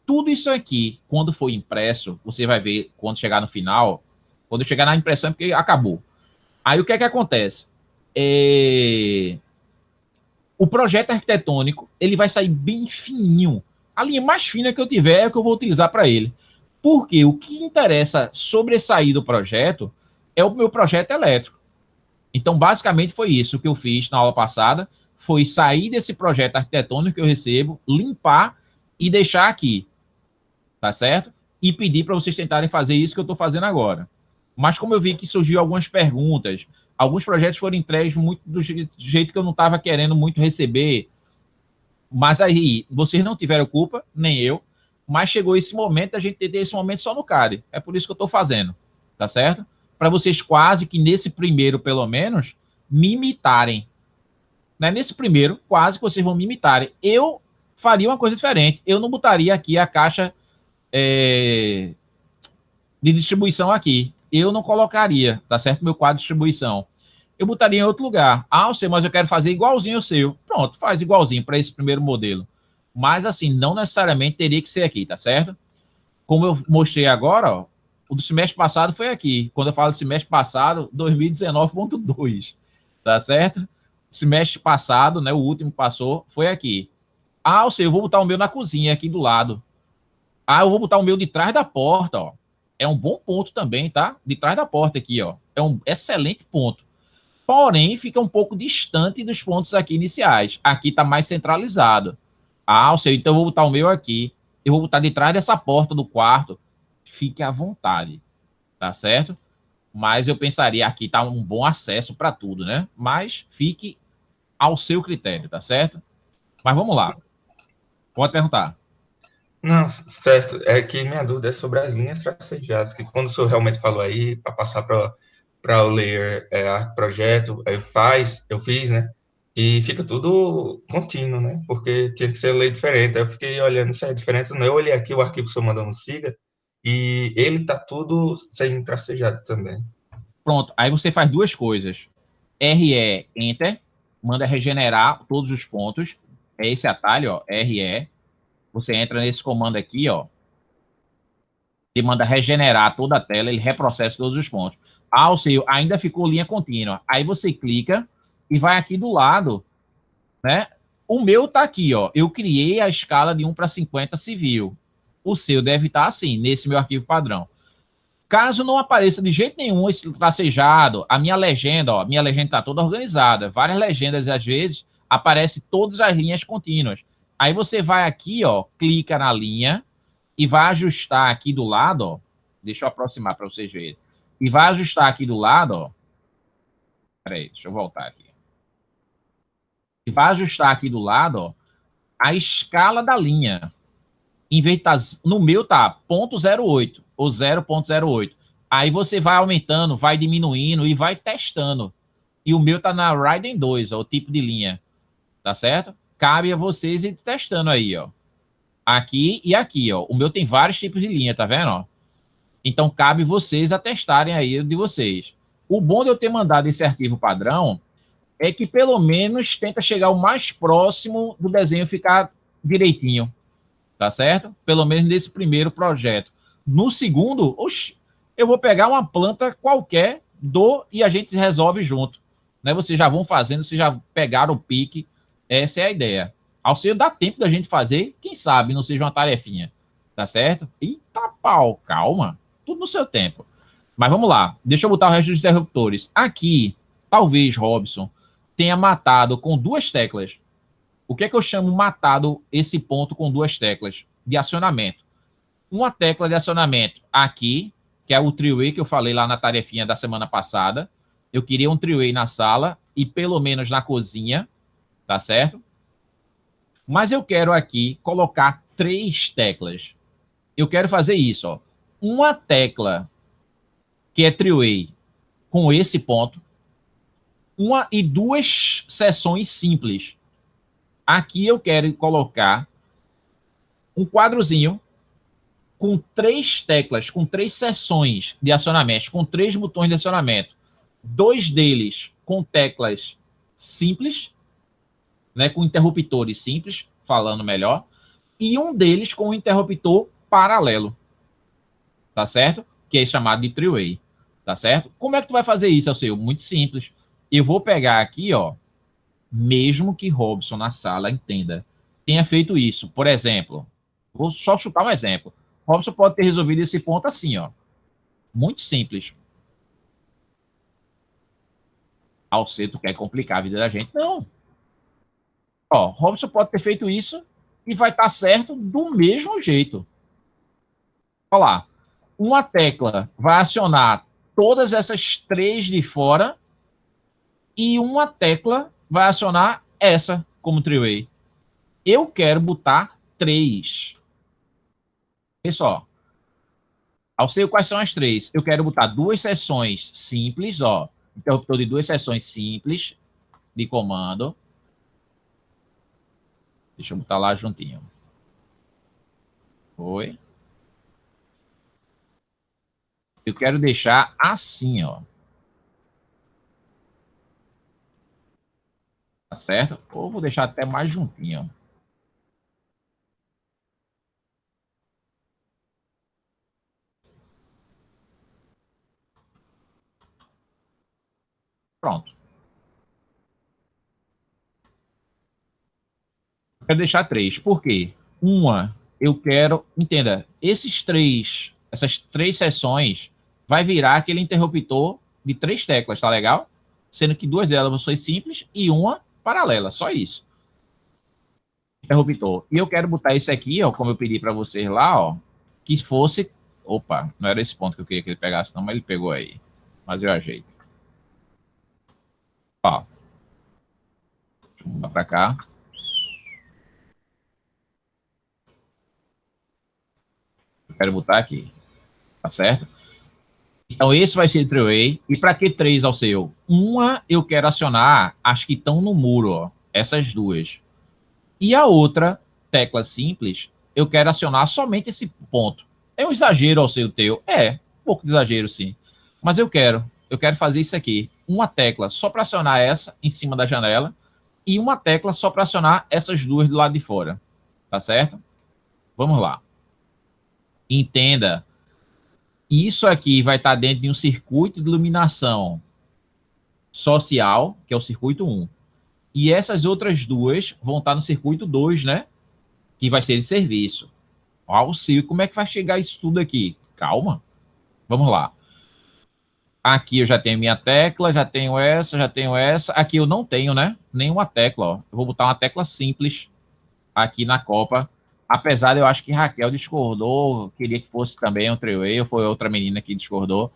Tudo isso aqui, quando for impresso, você vai ver quando chegar no final, quando chegar na impressão, porque acabou. Aí o que é que acontece? O projeto arquitetônico, ele vai sair bem fininho. A linha mais fina que eu tiver é a que eu vou utilizar para ele. Porque o que interessa sobressair do projeto é o meu projeto elétrico. Então, basicamente, foi isso que eu fiz na aula passada, foi sair desse projeto arquitetônico que eu recebo, limpar e deixar aqui, tá certo? E pedir para vocês tentarem fazer isso que eu estou fazendo agora. Mas como eu vi que surgiu algumas perguntas, alguns projetos foram entregues muito do jeito que eu não estava querendo muito receber, mas aí vocês não tiveram culpa, nem eu, mas chegou esse momento, a gente ter esse momento só no CAD. É por isso que eu estou fazendo, tá certo? Para vocês quase que nesse primeiro, pelo menos, me imitarem. Né? Nesse primeiro, quase que vocês vão me imitarem. Eu faria uma coisa diferente. Eu não botaria aqui a caixa de distribuição aqui. Eu não colocaria, tá certo? Meu quadro de distribuição. Eu botaria em outro lugar. Ah, eu sei, mas eu quero fazer igualzinho ao seu. Pronto, faz igualzinho para esse primeiro modelo. Mas, assim, não necessariamente teria que ser aqui, tá certo? Como eu mostrei agora, ó, o do semestre passado foi aqui. Quando eu falo do semestre passado, 2019.2, tá certo? Semestre passado, né, o último que passou, foi aqui. Ah, eu sei, eu vou botar o meu na cozinha, aqui do lado. Ah, eu vou botar o meu de trás da porta, ó. É um bom ponto também, tá? De trás da porta aqui, ó. É um excelente ponto. Porém, fica um pouco distante dos pontos aqui iniciais. Aqui tá mais centralizado. Ah, eu sei, então eu vou botar o meu aqui. Eu vou botar de trás dessa porta do quarto. Fique à vontade, tá certo? Mas eu pensaria, aqui tá um bom acesso para tudo, né? Mas fique ao seu critério, tá certo? Mas vamos lá. Pode perguntar. Não, certo. É que minha dúvida é sobre as linhas tracejadas, que quando o senhor realmente falou aí, para passar para o layer projeto, eu fiz, né? E fica tudo contínuo, né? Porque tinha que ser lei diferente. Aí eu fiquei olhando se é diferente. Não, eu olhei aqui o arquivo que o senhor mandou no SIGA, e ele tá tudo sem tracejado também. Pronto, aí você faz duas coisas. RE, Enter, manda regenerar todos os pontos. É esse atalho, ó, RE. Você entra nesse comando aqui, ó, e manda regenerar toda a tela, ele reprocessa todos os pontos. Ah, o seu ainda ficou linha contínua. Aí você clica e vai aqui do lado, né? O meu tá aqui, ó. Eu criei a escala de 1:50 civil. O seu deve estar assim, nesse meu arquivo padrão. Caso não apareça de jeito nenhum esse tracejado, a minha legenda, ó, minha legenda está toda organizada. Várias legendas, às vezes, aparecem todas as linhas contínuas. Aí você vai aqui, ó, clica na linha e vai ajustar aqui do lado, ó. Deixa eu aproximar para vocês verem. E vai ajustar aqui do lado, ó. Peraí, deixa eu voltar aqui. E vai ajustar aqui do lado, ó, a escala da linha. Em vez de tá, no meu tá 0.08 ou 0.08. Aí você vai aumentando, vai diminuindo e vai testando. E o meu tá na Raiden 2, ó, o tipo de linha. Tá certo? Cabe a vocês ir testando aí, ó. Aqui e aqui, ó. O meu tem vários tipos de linha, tá vendo, ó? Então cabe vocês a testarem aí de vocês. O bom de eu ter mandado esse arquivo padrão é que pelo menos tenta chegar o mais próximo do desenho ficar direitinho. Tá certo? Pelo menos nesse primeiro projeto. No segundo, oxi, eu vou pegar uma planta qualquer, e a gente resolve junto. Né? Vocês já vão fazendo, vocês já pegaram o pique. Essa é a ideia. Ao ser dá tempo da gente fazer, quem sabe não seja uma tarefinha. Tá certo? Eita pau, calma. Tudo no seu tempo. Mas vamos lá. Deixa eu botar o resto dos interruptores. Aqui, talvez, Robson, tenha matado com 2 teclas. O que é que eu chamo matado esse ponto com 2 teclas de acionamento? Uma tecla de acionamento aqui, que é o three-way que eu falei lá na tarefinha da semana passada. Eu queria um three-way na sala e pelo menos na cozinha, tá certo? Mas eu quero aqui colocar 3 teclas. Eu quero fazer isso, ó. Uma tecla que é three-way com esse ponto, e 2 seções simples. Aqui eu quero colocar um quadrozinho com 3 teclas, com 3 seções de acionamento, com 3 botões de acionamento. 2 deles com teclas simples, né, com interruptores simples, falando melhor, e um deles com um interruptor paralelo, tá certo? Que é chamado de three-way, tá certo? Como é que tu vai fazer isso, Alceu? Muito simples. Eu vou pegar aqui, ó, mesmo que Robson na sala entenda, tenha feito isso. Por exemplo, vou só chutar um exemplo. Robson pode ter resolvido esse ponto assim, ó. Muito simples. Alceto quer complicar a vida da gente? Não. Ó, Robson pode ter feito isso e vai estar certo do mesmo jeito. Olha lá. Uma tecla vai acionar todas essas três de fora e uma tecla vai acionar essa como three-way. Eu quero botar 3. Pessoal, ao sei quais são as 3. Eu quero botar 2 sessões simples, ó. Interruptor de 2 sessões simples de comando. Deixa eu botar lá juntinho. Foi. Eu quero deixar assim, ó. Tá certo? Ou vou deixar até mais juntinho. Pronto. Eu quero deixar 3. Por quê? Uma, eu quero... Entenda, essas 3 sessões vai virar aquele interruptor de 3 teclas, tá legal? Sendo que 2 delas são simples e uma paralela, só isso. Interruptor. E eu quero botar esse aqui, ó, como eu pedi para vocês lá, ó, que fosse... Opa, não era esse ponto que eu queria que ele pegasse não, mas ele pegou aí. Mas eu ajeito. Ó. Deixa eu mudar para cá. Eu quero botar aqui. Tá certo? Então, esse vai ser o three-way. E para que 3 ao seu? Uma eu quero acionar as que estão no muro, ó. Essas 2. E a outra, tecla simples, eu quero acionar somente esse ponto. É um exagero ao seu teu? É, um pouco de exagero, sim. Mas eu quero fazer isso aqui. Uma tecla só para acionar essa em cima da janela e uma tecla só para acionar essas 2 do lado de fora. Tá certo? Vamos lá. Entenda. Isso aqui vai estar dentro de um circuito de iluminação social, que é o circuito 1. E essas outras 2 vão estar no circuito 2, né? Que vai ser de serviço. Auxílio, como é que vai chegar isso tudo aqui? Calma. Vamos lá. Aqui eu já tenho minha tecla, já tenho essa, já tenho essa. Aqui eu não tenho, né? Nenhuma tecla, ó. Eu vou botar uma tecla simples aqui na Copa. Apesar de eu acho que Raquel discordou, queria que fosse também um three-way, ou foi outra menina que discordou.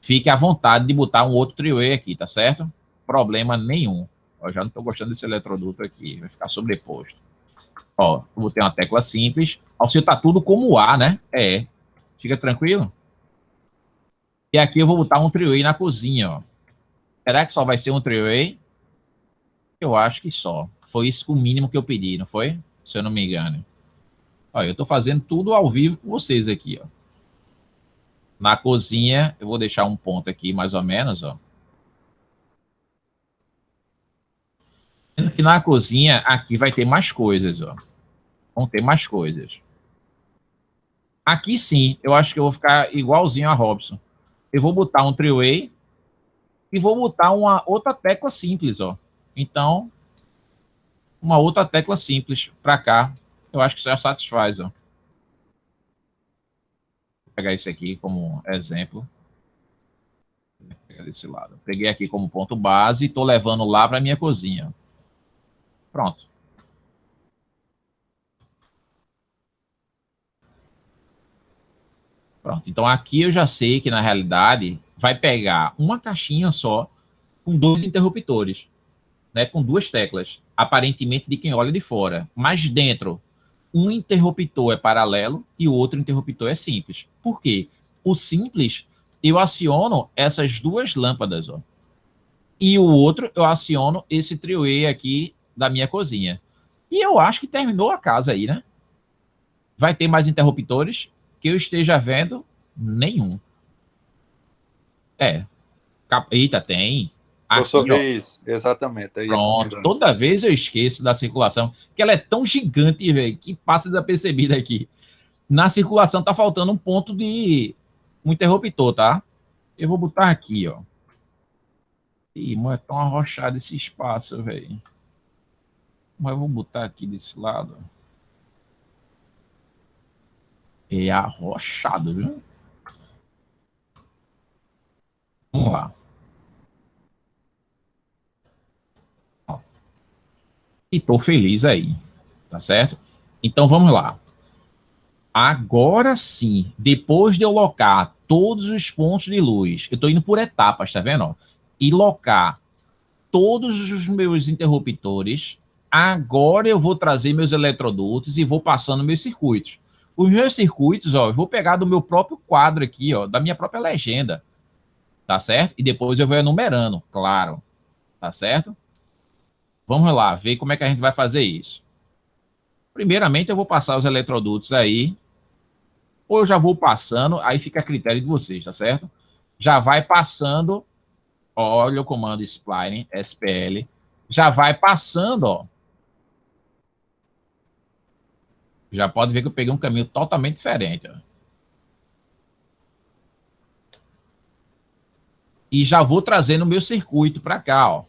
Fique à vontade de botar um outro three-way aqui, tá certo? Problema nenhum. Eu já não estou gostando desse eletroduto aqui, vai ficar sobreposto. Ó, eu botei uma tecla simples. Auxílio tá tudo como A, né? É. Fica tranquilo? E aqui eu vou botar um three-way na cozinha, ó. Será que só vai ser um three-way? Eu acho que só. Foi isso o mínimo que eu pedi, não foi? Se eu não me engano. Ó, eu tô fazendo tudo ao vivo com vocês aqui, ó. Na cozinha, eu vou deixar um ponto aqui, mais ou menos, ó. E na cozinha, aqui vai ter mais coisas, ó. Vão ter mais coisas. Aqui sim, eu acho que eu vou ficar igualzinho a Robson. Eu vou botar um three-way e vou botar uma outra tecla simples, ó. Então, uma outra tecla simples para cá. Eu acho que já satisfaz, ó. Vou pegar isso aqui como exemplo. Vou pegar desse lado. Peguei aqui como ponto base e estou levando lá para minha cozinha. Pronto. Pronto. Então aqui eu já sei que na realidade vai pegar uma caixinha só com 2 interruptores, né, com 2 teclas, aparentemente de quem olha de fora. Mas dentro, um interruptor é paralelo e o outro interruptor é simples. Por quê? O simples, eu aciono essas 2 lâmpadas, ó. E o outro, eu aciono esse three-way aqui da minha cozinha. E eu acho que terminou a casa aí, né? Vai ter mais interruptores? Que eu esteja vendo, nenhum. É. Eita, tem. Professor Aqui, ó. Reis, exatamente. Aí Pronto. Toda vez eu esqueço da circulação, que ela é tão gigante, velho, que passa desapercebida aqui. Na circulação tá faltando um ponto de um interruptor, tá? Eu vou botar aqui, ó. Ih, mano, é tão arrochado esse espaço, velho. Mas eu vou botar aqui desse lado. É arrochado, viu? Vamos lá. Ó. E tô feliz aí, tá certo? Então vamos lá. Agora sim, depois de eu locar todos os pontos de luz, eu tô indo por etapas, tá vendo? E locar todos os meus interruptores, agora eu vou trazer meus eletrodutos e vou passando meus circuitos. Os meus circuitos, ó, eu vou pegar do meu próprio quadro aqui, ó, da minha própria legenda, tá certo? E depois eu vou enumerando, claro, tá certo? Vamos lá, ver como é que a gente vai fazer isso. Primeiramente, eu vou passar os eletrodutos aí, ou eu já vou passando, aí fica a critério de vocês, tá certo? Já vai passando, olha o comando spline, SPL, já vai passando, ó. Já pode ver que eu peguei um caminho totalmente diferente, ó. E já vou trazendo o meu circuito para cá, ó.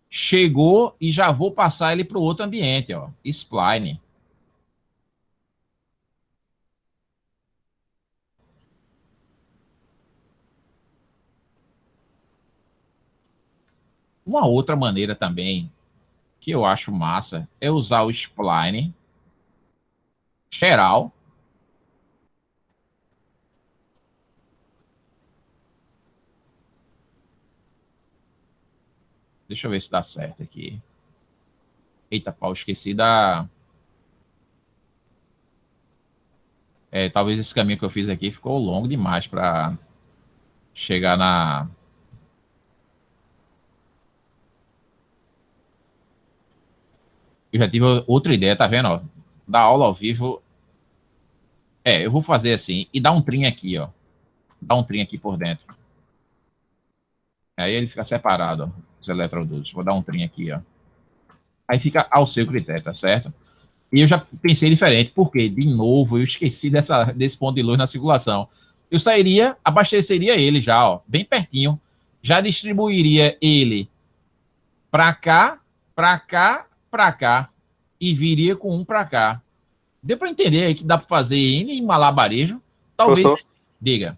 Chegou e já vou passar ele para o outro ambiente, ó. Spline. Uma outra maneira também que eu acho massa é usar o spline geral. Deixa eu ver se dá certo aqui. Eita, pau, esqueci da... talvez esse caminho que eu fiz aqui ficou longo demais para chegar na... Eu já tive outra ideia, tá vendo? Ó? Da aula ao vivo. Eu vou fazer assim. E dá um trim aqui, ó. Dá um trim aqui por dentro. Aí ele fica separado, ó, os eletrodutos. Vou dar um trim aqui, ó. Aí fica ao seu critério, tá certo? E eu já pensei diferente, porque, de novo, eu esqueci desse ponto de luz na circulação. Eu sairia, abasteceria ele já, ó, bem pertinho. Já distribuiria ele para cá, para cá, para cá. E viria com um para cá. Deu para entender aí que dá para fazer N em malabarejo? Talvez. Professor? Diga.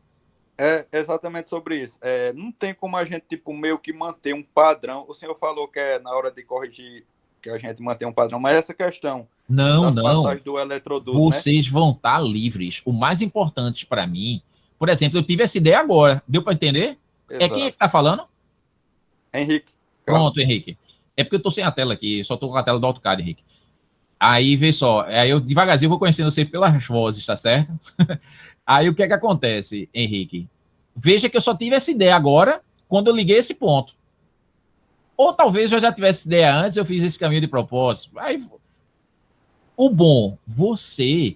É exatamente sobre isso. Não tem como a gente, tipo, meio que manter um padrão. O senhor falou que é na hora de corrigir que a gente mantém um padrão, mas essa questão das passagens do eletroduto, vocês vão estar livres. O mais importante para mim, por exemplo, eu tive essa ideia agora. Deu para entender? Exato. É quem é que tá falando? Henrique. Pronto, Henrique. É porque eu tô sem a tela aqui, só tô com a tela do AutoCAD, Henrique. Aí, vê só, aí eu devagarzinho vou conhecendo você pelas vozes, tá certo? Aí o que é que acontece, Henrique? Veja que eu só tive essa ideia agora, quando eu liguei esse ponto. Ou talvez eu já tivesse ideia antes, eu fiz esse caminho de propósito. Aí, o bom, você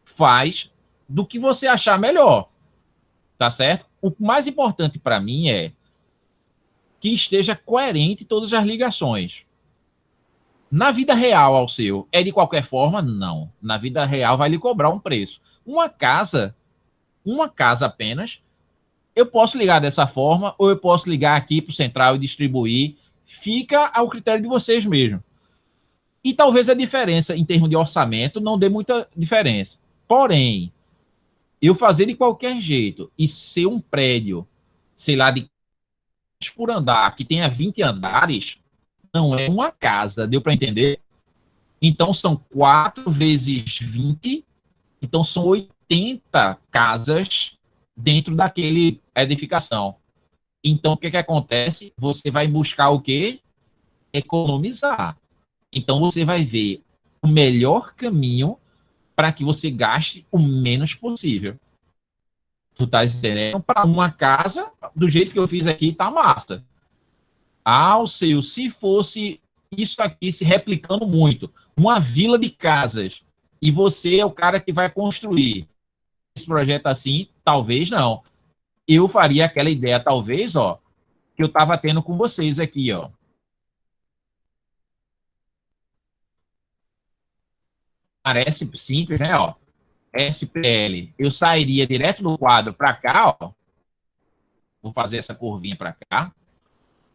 faz do que você achar melhor, tá certo? O mais importante para mim é que esteja coerente todas as ligações. Na vida real, ao seu, é de qualquer forma? Não. Na vida real vai lhe cobrar um preço. Uma casa apenas, eu posso ligar dessa forma, ou eu posso ligar aqui para o central e distribuir. Fica ao critério de vocês mesmo. E talvez a diferença em termos de orçamento não dê muita diferença. Porém, eu fazer de qualquer jeito e ser um prédio, sei lá, de por andar, que tenha 20 andares, não é uma casa, deu para entender? Então, são 4 vezes 20, então são 80 casas dentro daquele edificação. Então, o que acontece? Você vai buscar o quê? Economizar. Então, você vai ver o melhor caminho para que você gaste o menos possível. Tu tá entendendo? Para uma casa, do jeito que eu fiz aqui, tá massa. O seu, se fosse isso aqui se replicando muito, uma vila de casas, e você é o cara que vai construir esse projeto assim, talvez não. Eu faria aquela ideia, talvez, ó, que eu estava tendo com vocês aqui, ó. Parece simples, né, ó? SPL, eu sairia direto do quadro para cá, ó. Vou fazer essa curvinha para cá.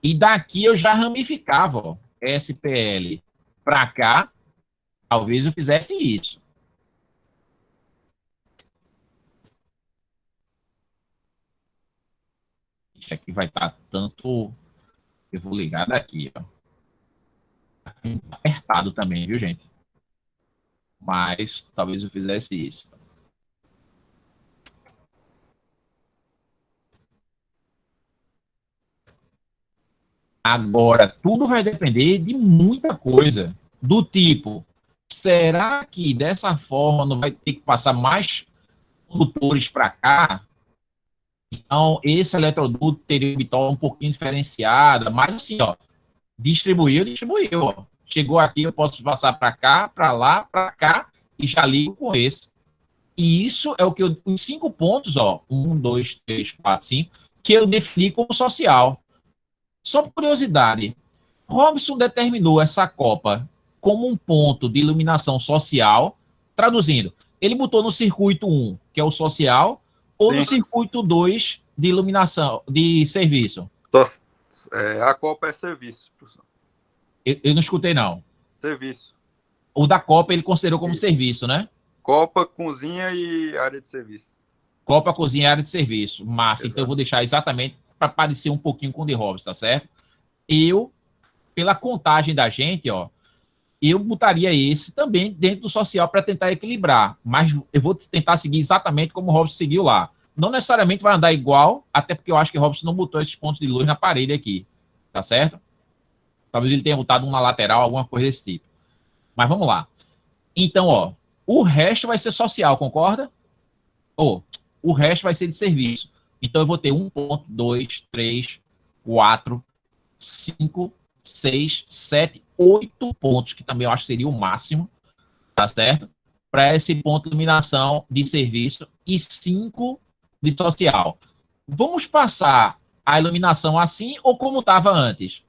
E daqui eu já ramificava, ó. SPL para cá, talvez eu fizesse isso. Isso aqui vai estar tanto... Eu vou ligar daqui, ó. Apertado também, viu, gente? Mas talvez eu fizesse isso. Agora, tudo vai depender de muita coisa. Do tipo, será que dessa forma não vai ter que passar mais condutores para cá? Então, esse eletroduto teria uma bitola um pouquinho diferenciada, mas assim, ó, distribuiu, ó. Chegou aqui, eu posso passar para cá, para lá, para cá, e já ligo com esse. E isso é o que os 5 pontos, ó, 1, 2, 3, 4, 5, que eu defini como social. Só por curiosidade, Robson determinou essa Copa como um ponto de iluminação social, traduzindo, ele botou no circuito 1, que é o social, ou no circuito 2 de iluminação, de serviço? A Copa é serviço, professor. Eu não escutei, não. Serviço. O da Copa ele considerou como serviço, né? Copa, cozinha e área de serviço. Copa, cozinha e área de serviço. Massa. Exato. Então eu vou deixar exatamente para parecer um pouquinho com o de Robson, tá certo? Eu, pela contagem da gente, ó, eu botaria esse também dentro do social para tentar equilibrar. Mas eu vou tentar seguir exatamente como o Robson seguiu lá. Não necessariamente vai andar igual, até porque eu acho que o Robson não botou esses pontos de luz na parede aqui. Tá certo? Talvez ele tenha botado um na lateral, alguma coisa desse tipo. Mas vamos lá. Então, ó, o resto vai ser social, concorda? O resto vai ser de serviço. Então, eu vou ter 1 ponto, 2, 3, 4, 5, 6, 7, 8 pontos, que também eu acho que seria o máximo, tá certo? Para esse ponto de iluminação de serviço e 5 de social. Vamos passar a iluminação assim ou como estava antes?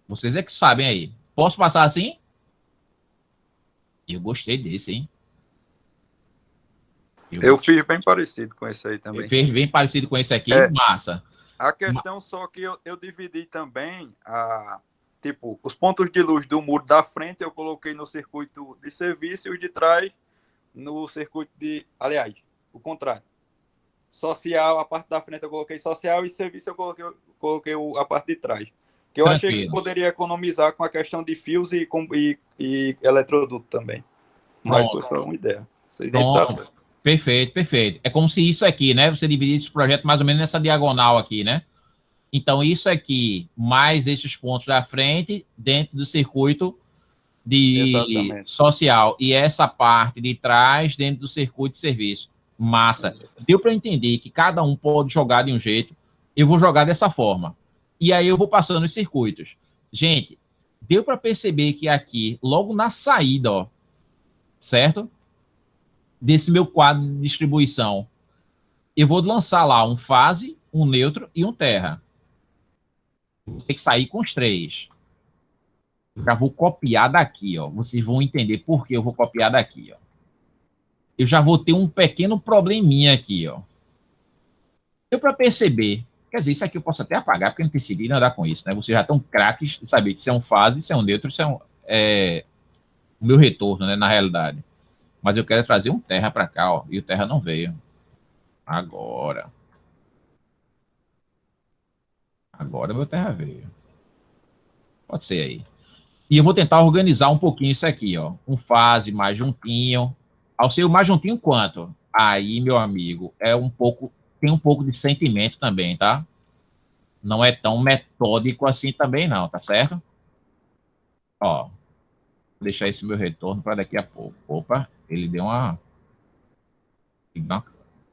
Vocês é que sabem aí. Posso passar assim? Eu gostei desse, hein? Eu fiz bem parecido com esse aí também. Fez bem parecido com esse aqui, massa. A questão só que eu dividi também, tipo, os pontos de luz do muro da frente eu coloquei no circuito de serviço e os de trás no circuito de... Aliás, o contrário. Social, a parte da frente eu coloquei social e serviço eu coloquei a parte de trás. Que eu achei que poderia economizar com a questão de fios e eletroduto também. Mas foi só uma ideia. Vocês dizem. Perfeito, perfeito. É como se isso aqui, né? Você dividisse o projeto mais ou menos nessa diagonal aqui, né? Então, isso aqui, mais esses pontos da frente, dentro do circuito de social. E essa parte de trás, dentro do circuito de serviço. Massa. Exatamente. Deu para entender que cada um pode jogar de um jeito. Eu vou jogar dessa forma. E aí eu vou passando os circuitos. Gente, deu para perceber que aqui, logo na saída, ó, certo? Desse meu quadro de distribuição, eu vou lançar lá um fase, um neutro e um terra. Vou ter que sair com os 3. Já vou copiar daqui, ó. Vocês vão entender por que eu vou copiar daqui, ó. Eu já vou ter um pequeno probleminha aqui, ó. Deu para perceber. Quer dizer, isso aqui eu posso até apagar, porque eu não decidi andar com isso, né? Vocês já estão craques de saber que isso é um fase, isso é um neutro, isso é o meu retorno, né, na realidade. Mas eu quero trazer um terra para cá, ó, e o terra não veio. Agora meu terra veio. Pode ser aí. E eu vou tentar organizar um pouquinho isso aqui, ó. Um fase mais juntinho. Ao ser o mais juntinho quanto? Aí, meu amigo, tem um pouco de sentimento também, tá? Não é tão metódico assim também não, tá certo? Ó, vou deixar esse meu retorno para daqui a pouco. Opa, ele deu uma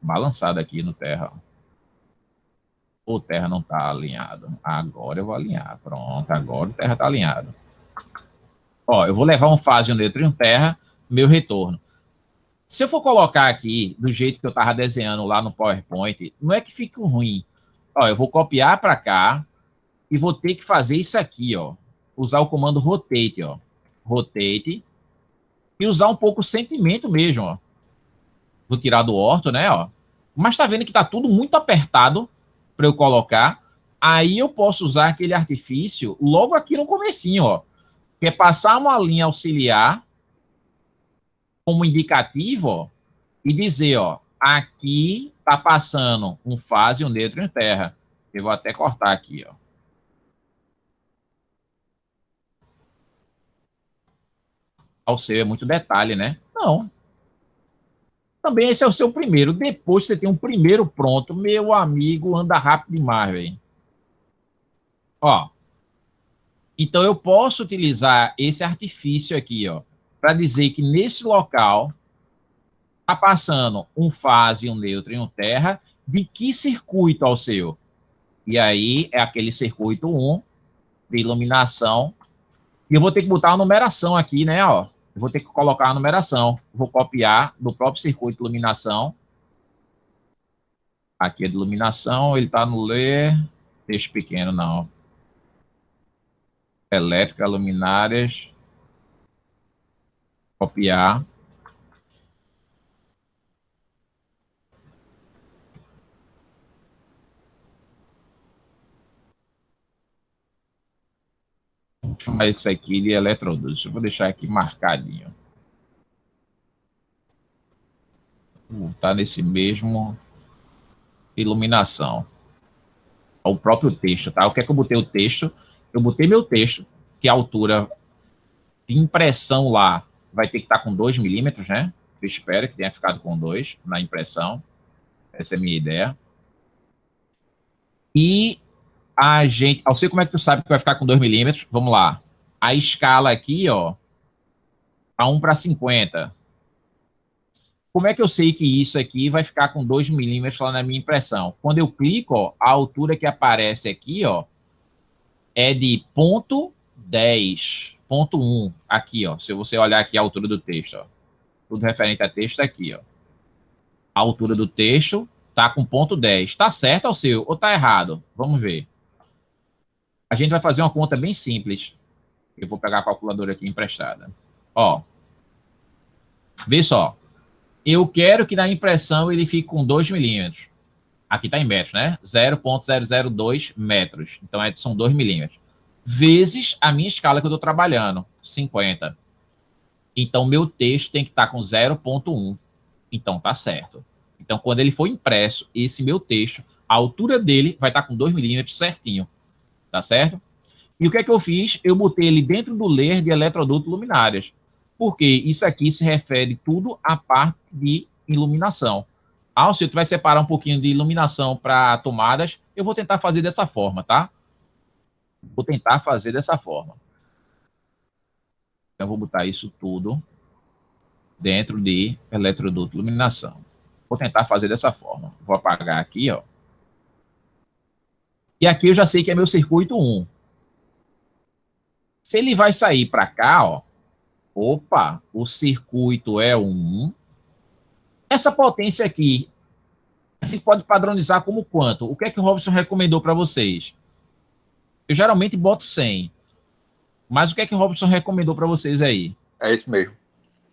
balançada aqui no terra. O terra não tá alinhado. Agora eu vou alinhar. Pronto, agora o terra tá alinhado. Ó, eu vou levar um fase, um neutro e um terra, meu retorno. Se eu for colocar aqui do jeito que eu estava desenhando lá no PowerPoint, não é que fique ruim. Ó, eu vou copiar para cá e vou ter que fazer isso aqui, ó. Usar o comando rotate, ó. Rotate. E usar um pouco o sentimento mesmo, ó. Vou tirar do orto, né, ó. Mas tá vendo que tá tudo muito apertado para eu colocar. Aí eu posso usar aquele artifício logo aqui no comecinho, ó, que é passar uma linha auxiliar como indicativo, ó, e dizer, ó, aqui está passando um fase, um neutro em terra. Eu vou até cortar aqui, ó. Ao seu é muito detalhe, né? Não. Também esse é o seu primeiro. Depois você tem um primeiro pronto. Meu amigo, anda rápido demais, velho. Ó. Então eu posso utilizar esse artifício aqui, ó, para dizer que nesse local está passando um fase, um neutro e um terra. De que circuito ao seu? E aí é aquele circuito 1 de iluminação. E eu vou ter que botar a numeração aqui, né? Ó. Eu vou ter que colocar a numeração. Vou copiar do próprio circuito de iluminação. Aqui é de iluminação, ele está no ler. Texto pequeno, não. Elétrica, luminárias. Copiar. Vou chamar isso aqui de eletrodutos. Eu vou deixar aqui marcadinho. Tá nesse mesmo iluminação. O próprio texto, tá? O que é que eu botei o texto? Eu botei meu texto, que a altura de impressão lá vai ter que estar com 2 milímetros, né? Eu espero que tenha ficado com 2 na impressão. Essa é a minha ideia. E a gente... Eu sei como é que tu sabe que vai ficar com 2 milímetros. Vamos lá. A escala aqui, ó, tá 1:50. Como é que eu sei que isso aqui vai ficar com 2 milímetros lá na minha impressão? Quando eu clico, ó, a altura que aparece aqui, ó, é de 0,10, 0,1. Aqui, ó, se você olhar aqui a altura do texto, ó, tudo referente a texto aqui, ó. A altura do texto tá com 0,10. Tá certo ao seu ou tá errado? Vamos ver. A gente vai fazer uma conta bem simples. Eu vou pegar a calculadora aqui emprestada. Ó, vê só. Eu quero que na impressão ele fique com 2 milímetros. Aqui está em metros, né? 0,002 metros. Então, são 2 milímetros. Vezes a minha escala que eu estou trabalhando, 50. Então, meu texto tem que estar com 0,1. Então, tá certo. Então, quando ele for impresso, esse meu texto, a altura dele vai estar com 2 milímetros certinho. Tá certo? E o que é que eu fiz? Eu botei ele dentro do layer de eletroduto luminárias. Porque isso aqui se refere tudo à parte de iluminação. Se tu vai separar um pouquinho de iluminação para tomadas, eu vou tentar fazer dessa forma, tá? Vou tentar fazer dessa forma. Então, eu vou botar isso tudo dentro de eletroduto iluminação. Vou tentar fazer dessa forma. Vou apagar aqui, ó. E aqui eu já sei que é meu circuito 1. Se ele vai sair para cá, ó. Opa, o circuito é 1. Essa potência aqui, a gente pode padronizar como quanto? O que é que o Robson recomendou para vocês? Eu geralmente boto 100. Mas o que é que o Robson recomendou para vocês aí? É isso mesmo.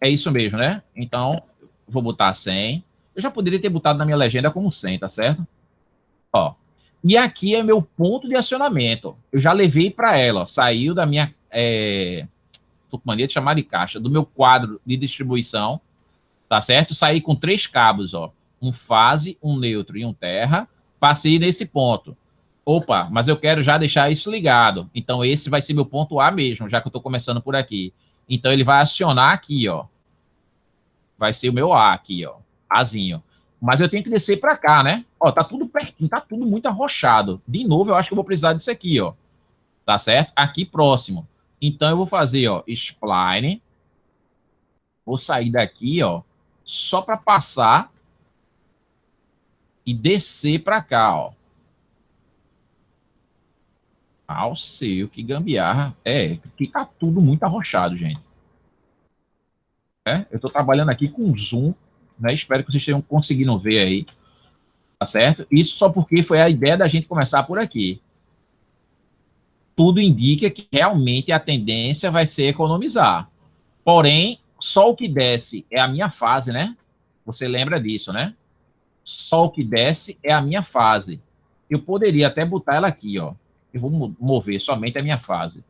É isso mesmo, né? Então, vou botar 100. Eu já poderia ter botado na minha legenda como 100, tá certo? Ó. E aqui é meu ponto de acionamento. Eu já levei para ela, ó. Saiu da minha... Tô com mania de chamar de caixa. Do meu quadro de distribuição, tá certo? Saí com 3 cabos, ó. Um fase, um neutro e um terra. Passei nesse ponto. Opa, mas eu quero já deixar isso ligado. Então, esse vai ser meu ponto A mesmo, já que eu tô começando por aqui. Então, ele vai acionar aqui, ó. Vai ser o meu A aqui, ó. Azinho. Mas eu tenho que descer para cá, né? Ó, tá tudo pertinho, tá tudo muito arrochado. De novo, eu acho que eu vou precisar disso aqui, ó. Tá certo? Aqui próximo. Então, eu vou fazer, ó, spline. Vou sair daqui, ó, só para passar e descer para cá, ó. Ao seu, que gambiarra. Que tá tudo muito arrochado, gente. Eu tô trabalhando aqui com zoom, né? Espero que vocês estejam conseguindo ver aí. Tá certo? Isso só porque foi a ideia da gente começar por aqui. Tudo indica que realmente a tendência vai ser economizar. Porém, só o que desce é a minha fase, né? Você lembra disso, né? Só o que desce é a minha fase. eu poderia até botar ela aqui, ó. Eu vou mover somente a minha fase.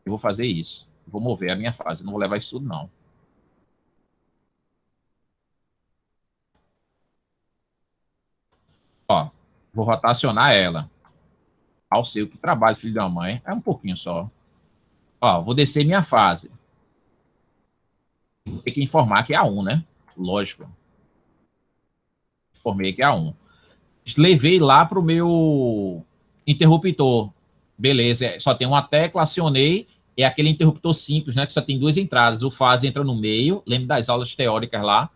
Eu vou fazer isso. Eu vou mover a minha fase. Não vou levar isso tudo, não. Ó, vou rotacionar ela. Ao seu que trabalho, filho da mãe. É um pouquinho só. Ó, vou descer minha fase. Vou ter que informar que é A1, né? Lógico. Informei que é A1. Levei lá para o meu interruptor. Beleza, só tem uma tecla, acionei. É aquele interruptor simples, né? Que só tem 2 entradas. O fase entra no meio. Lembra das aulas teóricas lá.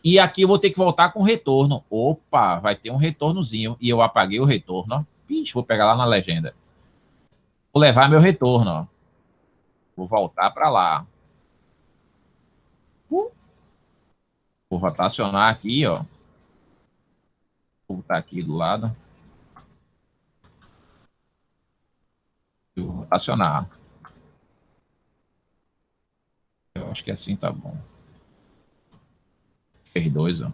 E aqui eu vou ter que voltar com retorno. Opa, vai ter um retornozinho. E eu apaguei o retorno, ó. Vixe, vou pegar lá na legenda. Vou levar meu retorno, ó. Vou voltar para lá. Vou rotacionar aqui, ó. Vou botar aqui do lado. Vou rotacionar. Eu acho que assim tá bom. Fez 2, ó.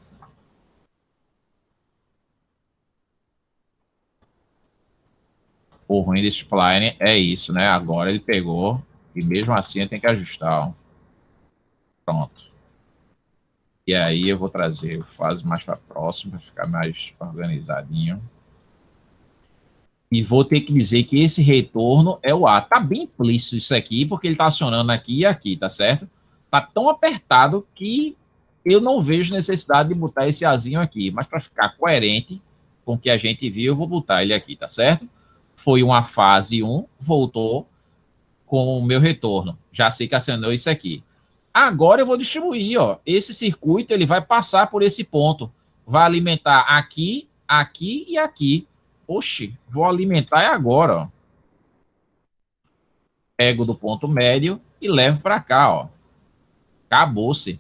O ruim desse spline é isso, né? Agora ele pegou e mesmo assim eu tenho que ajustar, ó. Pronto. E aí eu vou trazer o fase mais para próximo para ficar mais organizadinho. E vou ter que dizer que esse retorno é o A. Tá bem implícito isso aqui, porque ele tá acionando aqui e aqui, tá certo? Tá tão apertado que eu não vejo necessidade de botar esse Azinho aqui. Mas para ficar coerente com o que a gente viu, eu vou botar ele aqui, tá certo? Foi uma fase 1, voltou com o meu retorno. Já sei que acionou isso aqui. Agora eu vou distribuir, ó. Esse circuito, ele vai passar por esse ponto. Vai alimentar aqui, aqui e aqui. Oxe, vou alimentar agora, ó. Pego do ponto médio e levo para cá, ó. Acabou-se.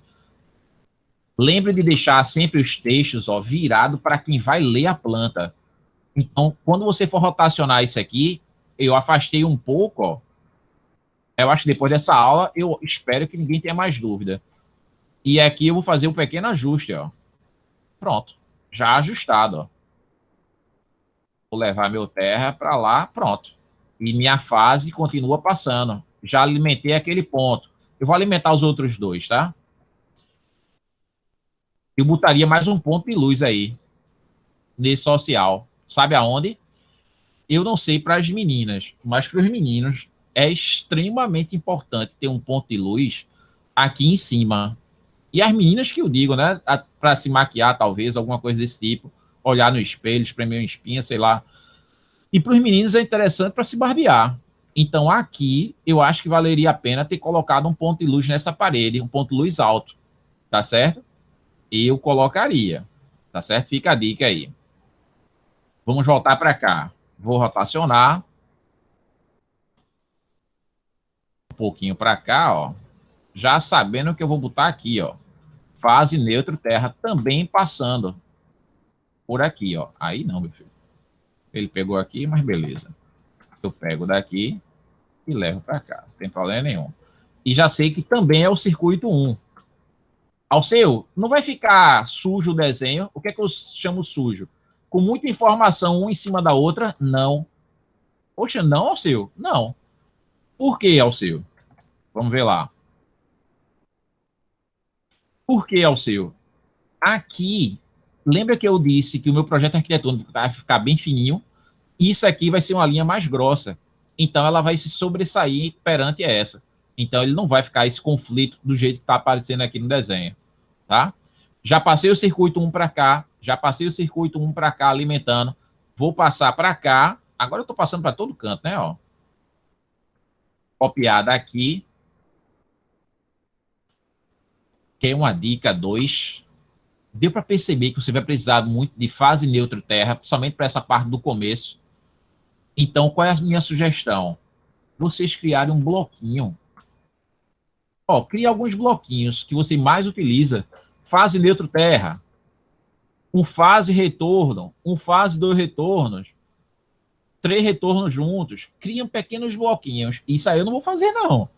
Lembre de deixar sempre os textos, ó, virado para quem vai ler a planta. Então, quando você for rotacionar isso aqui, eu afastei um pouco, ó. Eu acho que depois dessa aula, eu espero que ninguém tenha mais dúvida. E aqui eu vou fazer um pequeno ajuste, ó. Pronto. Já ajustado, ó. Vou levar meu terra para lá, pronto. E minha fase continua passando. Já alimentei aquele ponto. Eu vou alimentar os outros 2, tá? Eu botaria mais um ponto de luz aí, nesse social. Sabe aonde? Eu não sei para as meninas, mas para os meninos é extremamente importante ter um ponto de luz aqui em cima. E as meninas que eu digo, né? Para se maquiar, talvez, alguma coisa desse tipo. Olhar no espelho, espremer uma espinha, sei lá. E para os meninos é interessante para se barbear. Então, aqui, eu acho que valeria a pena ter colocado um ponto de luz nessa parede, um ponto de luz alto, tá certo? Eu colocaria, tá certo? Fica a dica aí. Vamos voltar para cá. Vou rotacionar um pouquinho para cá, ó. Já sabendo que eu vou botar aqui, ó. Fase neutro terra também passando por aqui, ó. Aí não, meu filho. Ele pegou aqui, mas beleza. Eu pego daqui e levo para cá. Não tem problema nenhum. E já sei que também é o circuito 1. Alceu, não vai ficar sujo o desenho? O que é que eu chamo sujo? Com muita informação, uma em cima da outra? Não. Poxa, não, Alceu? Não. Por que, Alceu? Vamos ver lá. Por que, Alceu? Aqui, lembra que eu disse que o meu projeto arquitetônico vai ficar bem fininho? Isso aqui vai ser uma linha mais grossa. Então, ela vai se sobressair perante essa. Então, ele não vai ficar esse conflito do jeito que está aparecendo aqui no desenho. Tá? Já passei o circuito 1 para cá. Já passei o circuito 1 para cá, alimentando. Vou passar para cá. Agora eu estou passando para todo canto, né? Ó. Copiar daqui. Que é uma dica 2. Deu para perceber que você vai precisar muito de fase neutro terra, somente para essa parte do começo. Então, qual é a minha sugestão? Vocês criarem um bloquinho. Ó, cria alguns bloquinhos que você mais utiliza. Fase neutro terra. Um fase retorno. Um fase 2 retornos. 3 retornos juntos. Criam pequenos bloquinhos. Isso aí eu não vou fazer, não.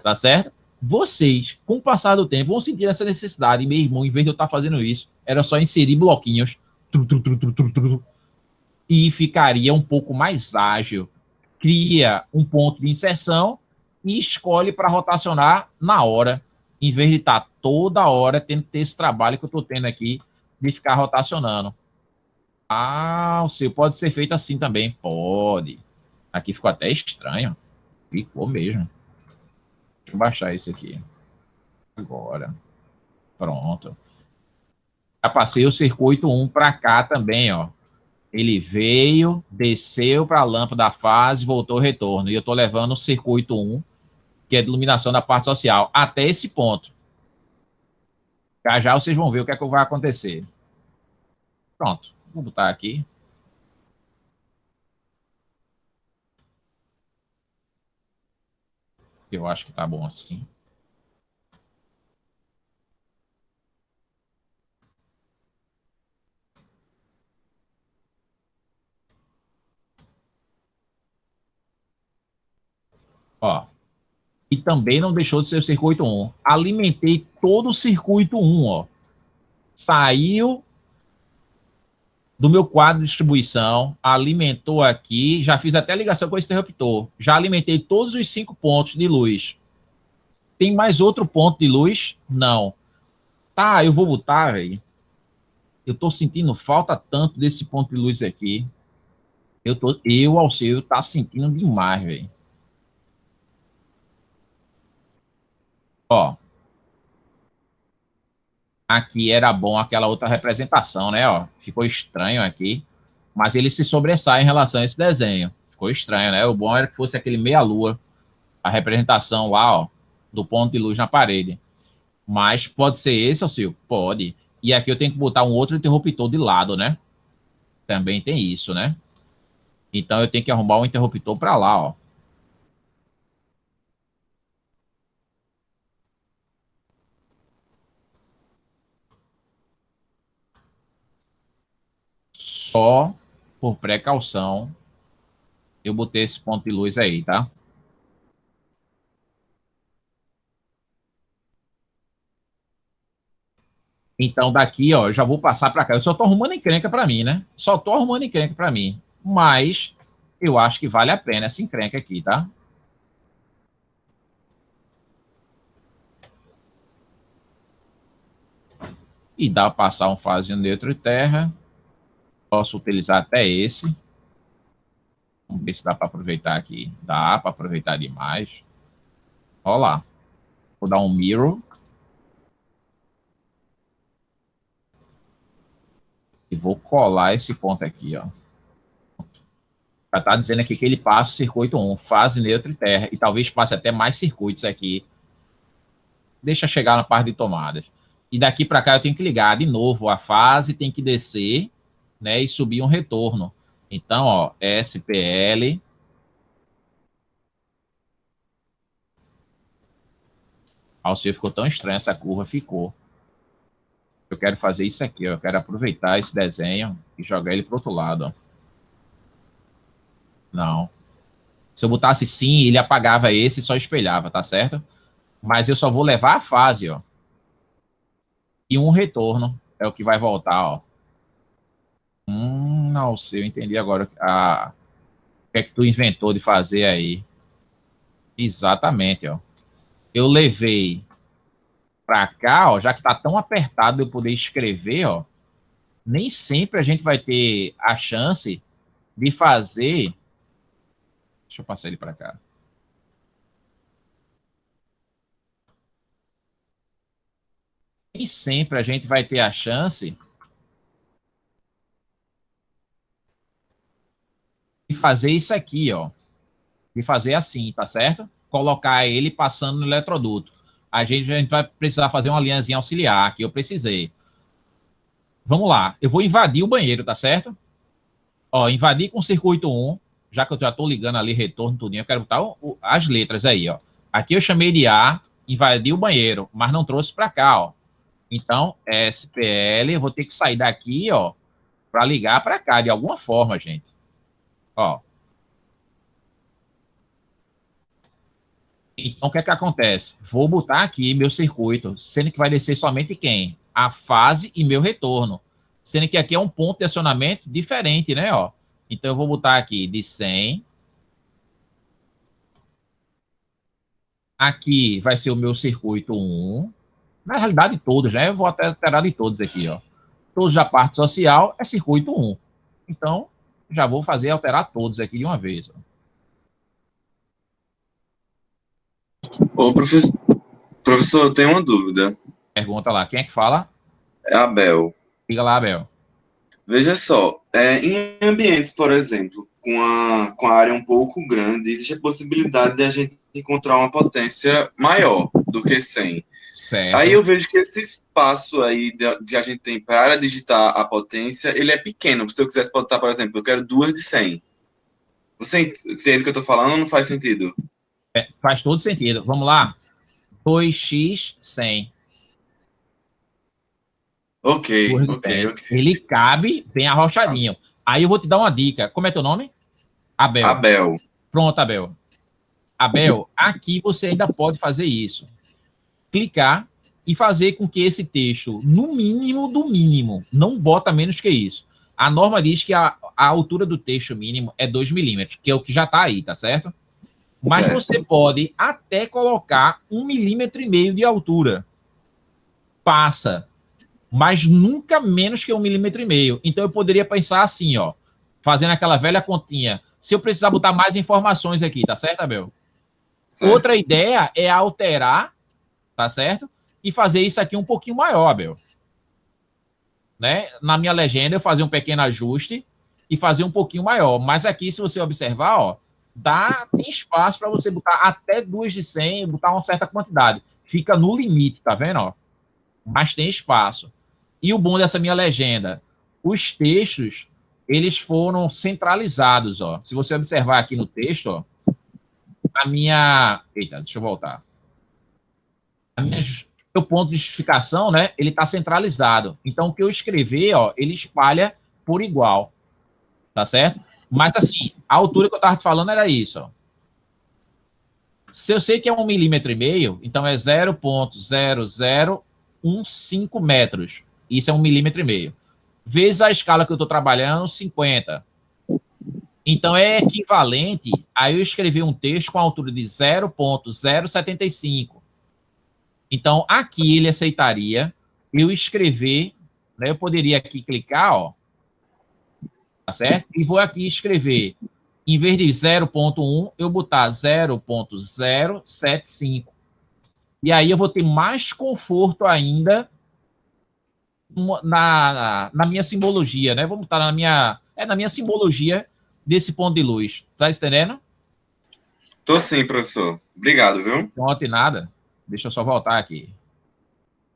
Tá certo? Vocês, com o passar do tempo, vão sentir essa necessidade. E meu irmão, em vez de eu estar fazendo isso, era só inserir bloquinhos. e ficaria um pouco mais ágil. Cria um ponto de inserção e escolhe para rotacionar na hora, em vez de estar toda hora tendo que ter esse trabalho que eu estou tendo aqui de ficar rotacionando. Ah, o seu pode ser feito assim também. Pode. Aqui ficou até estranho. Ficou mesmo. Deixa eu baixar isso aqui. Agora. Pronto. Já passei o circuito 1 para cá também, ó. Ele veio, desceu para a lâmpada da fase, voltou o retorno. E eu estou levando o circuito 1, que é de iluminação da parte social, até esse ponto. Já já vocês vão ver o que é que vai acontecer. Pronto. Vou botar aqui. Eu acho que tá bom assim. Ó. E também não deixou de ser o circuito 1. Alimentei todo o circuito 1, ó. Saiu do meu quadro de distribuição, alimentou aqui, já fiz até ligação com esse interruptor. Já alimentei todos os 5 pontos de luz. Tem mais outro ponto de luz? Não. Tá, eu vou botar, velho. Eu tô sentindo falta tanto desse ponto de luz aqui. Alceu, tá sentindo demais, velho. Ó. Aqui era bom aquela outra representação, né? Ó, ficou estranho aqui, mas ele se sobressai em relação a esse desenho. Ficou estranho, né? O bom era que fosse aquele meia-lua, a representação lá, ó, do ponto de luz na parede. Mas pode ser esse, Alceu? Pode. E aqui eu tenho que botar um outro interruptor de lado, né? Também tem isso, né? Então eu tenho que arrumar um interruptor para lá, ó. Só por precaução eu botei esse ponto de luz aí, tá? Então, daqui, ó, eu já vou passar para cá. Eu só tô arrumando encrenca para mim, né? Só tô arrumando encrenca para mim. Mas eu acho que vale a pena essa encrenca aqui, tá? E dá para passar um fase neutro e terra. Posso utilizar até esse. Vamos ver se dá para aproveitar aqui. Dá para aproveitar demais. Olha lá. Vou dar um mirror. E vou colar esse ponto aqui, ó. Já está dizendo aqui que ele passa o circuito 1, fase neutro e terra. E talvez passe até mais circuitos aqui. Deixa chegar na parte de tomadas. E daqui para cá eu tenho que ligar de novo a fase, tem que descer, né, e subir um retorno. Então, ó, SPL. Alceu, ficou tão estranho essa curva, ficou. Eu quero fazer isso aqui, ó. Eu quero aproveitar esse desenho e jogar ele para o outro lado, ó. Não. Se eu botasse sim, ele apagava esse e só espelhava, tá certo? Mas eu só vou levar a fase, ó. E um retorno é o que vai voltar, ó. Não sei, eu entendi agora o que é que tu inventou de fazer aí. Exatamente, ó. Eu levei para cá, ó, já que tá tão apertado eu poder escrever, ó. Nem sempre a gente vai ter a chance de fazer. Deixa eu passar ele para cá. Nem sempre a gente vai ter a chance de fazer isso aqui, ó. De fazer assim, tá certo? Colocar ele passando no eletroduto. A gente vai precisar fazer uma linhazinha auxiliar, que eu precisei. Vamos lá. Eu vou invadir o banheiro, tá certo? Ó, invadir com circuito 1, já que eu já tô ligando ali retorno, tudinho, eu quero botar as letras aí, ó. Aqui eu chamei de A, invadi o banheiro, mas não trouxe para cá, ó. Então, SPL, eu vou ter que sair daqui, ó, para ligar para cá, de alguma forma, gente. Ó. Então, o que é que acontece? Vou botar aqui meu circuito, sendo que vai descer somente quem? A fase e meu retorno. Sendo que aqui é um ponto de acionamento diferente, né, ó. Então, eu vou botar aqui de 100. Aqui vai ser o meu circuito 1. Na realidade, todos, né? Eu vou até alterar de todos aqui, ó. Todos da parte social é circuito 1. Então, já vou alterar todos aqui de uma vez. Ó. Ô, professor, eu tenho uma dúvida. Pergunta lá, quem é que fala? É Abel. Diga lá, Abel. Veja só, em ambientes, por exemplo, com a área um pouco grande, existe a possibilidade de a gente encontrar uma potência maior do que 100. Certo. Aí eu vejo que esse espaço aí de a gente tem para digitar a potência, ele é pequeno. Se eu quisesse botar, por exemplo, eu quero 2 de 100. Você entende o que eu estou falando ou não faz sentido? Faz todo sentido. Vamos lá. 2x 100. Ok. Ele cabe bem arrochadinho. Aí eu vou te dar uma dica. Como é teu nome? Abel. Abel. Pronto, Abel. Abel, aqui você ainda pode fazer isso. Clicar e fazer com que esse texto, no mínimo do mínimo, não bota menos que isso. A norma diz que a altura do texto mínimo é 2 milímetros, que é o que já está aí, tá certo? Mas certo. Você pode até colocar 1,5 milímetro de altura. Passa. Mas nunca menos que 1,5 milímetro. Então eu poderia pensar assim, ó, fazendo aquela velha continha. Se eu precisar botar mais informações aqui, tá certo, Abel? Certo. Outra ideia é alterar, tá certo? E fazer isso aqui um pouquinho maior, Abel. Né? Na minha legenda, eu fazer um pequeno ajuste e fazer um pouquinho maior. Mas aqui, se você observar, ó, tem espaço para você botar até 2 de 100, botar uma certa quantidade. Fica no limite, tá vendo? Ó? Mas tem espaço. E o bom dessa minha legenda, os textos, eles foram centralizados, ó. Se você observar aqui no texto, ó, a minha... Eita, deixa eu voltar. O ponto de justificação, né, ele está centralizado. Então, o que eu escrever, ó, ele espalha por igual. Tá certo? Mas, assim, a altura que eu estava te falando era isso, ó. Se eu sei que é 1,5 milímetro, então é 0,0015 metros. Isso é 1,5 milímetro. Vezes a escala que eu estou trabalhando, 50. Então, é equivalente a eu escrever um texto com a altura de 0,075. Então, aqui ele aceitaria eu escrever, né, eu poderia aqui clicar, ó, tá certo? E vou aqui escrever, em vez de 0,1, eu botar 0,075. E aí eu vou ter mais conforto ainda na minha simbologia, né? Vou botar na minha simbologia desse ponto de luz. Tá entendendo? Tô sim, professor. Obrigado, viu? Não tem nada. Deixa eu só voltar aqui. Deixa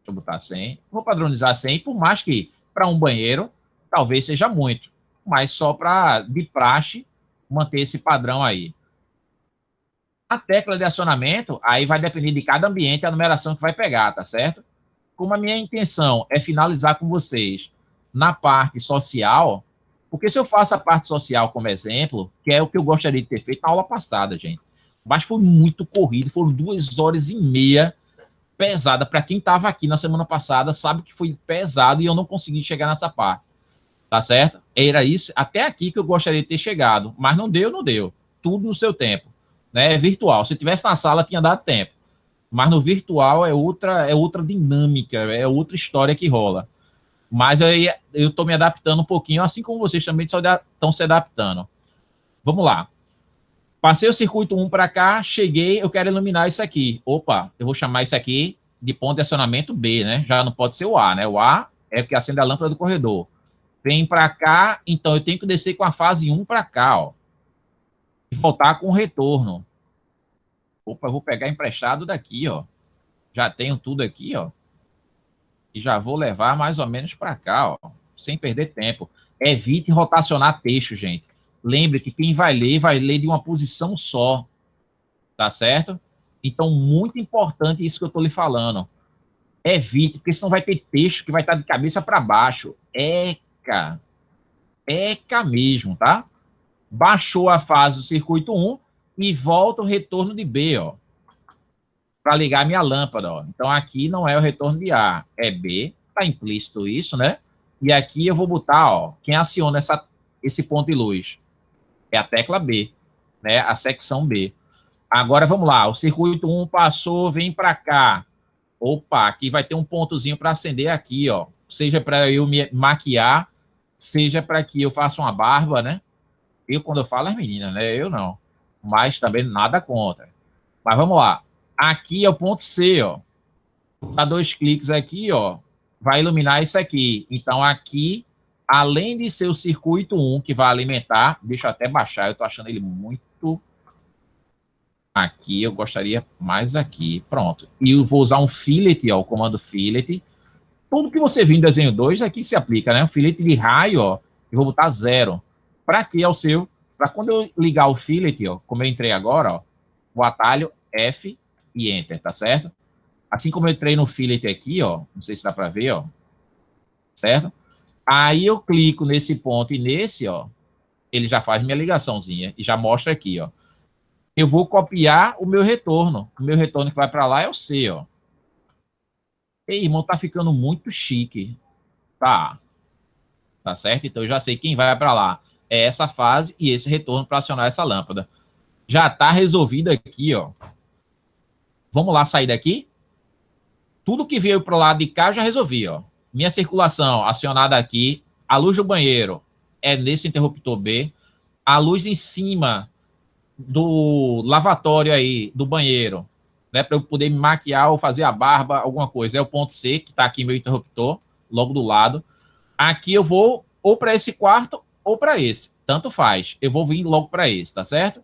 eu botar 100. Vou padronizar 100, por mais que para um banheiro talvez seja muito. Mas só para, de praxe, manter esse padrão aí. A tecla de acionamento, aí vai depender de cada ambiente a numeração que vai pegar, tá certo? Como a minha intenção é finalizar com vocês na parte social, porque se eu faço a parte social como exemplo, que é o que eu gostaria de ter feito na aula passada, gente, mas foi muito corrido, foram 2h30 pesada. Para quem estava aqui na semana passada, sabe que foi pesado e eu não consegui chegar nessa parte. Tá certo? Era isso, até aqui que eu gostaria de ter chegado, mas não deu. Tudo no seu tempo, né? É virtual. Se tivesse na sala, tinha dado tempo. Mas no virtual é outra dinâmica, é outra história que rola. Mas eu estou me adaptando um pouquinho, assim como vocês também estão se adaptando. Vamos lá. Passei o circuito 1 para cá, cheguei, eu quero iluminar isso aqui. Opa, eu vou chamar isso aqui de ponto de acionamento B, né? Já não pode ser o A, né? O A é o que acende a lâmpada do corredor. Vem para cá, então eu tenho que descer com a fase 1 para cá, ó. E voltar com o retorno. Opa, eu vou pegar emprestado daqui, ó. Já tenho tudo aqui, ó. E já vou levar mais ou menos para cá, ó. Sem perder tempo. Evite rotacionar texto, gente. Lembre que quem vai ler de uma posição só. Tá certo? Então, muito importante isso que eu estou lhe falando. Evite, porque senão vai ter texto que vai estar de cabeça para baixo. Eca mesmo, tá? Baixou a fase do circuito 1 e volta o retorno de B, ó. Para ligar minha lâmpada, ó. Então, aqui não é o retorno de A, é B. Tá implícito isso, né? E aqui eu vou botar, ó, quem aciona esse ponto de luz? É a tecla B, né? A secção B. Agora, vamos lá. O circuito 1 passou, vem para cá. Opa, aqui vai ter um pontozinho para acender aqui, ó. Seja para eu me maquiar, seja para que eu faça uma barba, né? Eu, quando eu falo, as meninas, né? Eu não. Mas também nada contra. Mas vamos lá. Aqui é o ponto C, ó. Dá 2 cliques aqui, ó. Vai iluminar isso aqui. Então, aqui, além de ser o circuito 1 que vai alimentar, deixa eu até baixar, eu tô achando ele muito... Aqui, eu gostaria mais aqui. Pronto. E eu vou usar um fillet, ó, o comando fillet. Tudo que você viu em desenho 2, aqui que se aplica, né? Um fillet de raio, ó, eu vou botar 0. Para que é o seu? Para quando eu ligar o fillet, ó, como eu entrei agora, ó, o atalho F e Enter, tá certo? Assim como eu entrei no fillet aqui, ó, não sei se dá para ver, ó, certo? Aí eu clico nesse ponto e nesse, ó, ele já faz minha ligaçãozinha e já mostra aqui, ó. Eu vou copiar o meu retorno. O meu retorno que vai para lá é o C, ó. Ei, irmão, tá ficando muito chique. Tá. Tá certo? Então eu já sei quem vai para lá. É essa fase e esse retorno para acionar essa lâmpada. Já tá resolvido aqui, ó. Vamos lá sair daqui? Tudo que veio para o lado de cá eu já resolvi, ó. Minha circulação acionada aqui. A luz do banheiro é nesse interruptor B. A luz em cima do lavatório aí, do banheiro, né, para eu poder me maquiar ou fazer a barba, alguma coisa. É o ponto C, que está aqui meu interruptor, logo do lado. Aqui eu vou ou para esse quarto ou para esse. Tanto faz. Eu vou vir logo para esse, tá certo?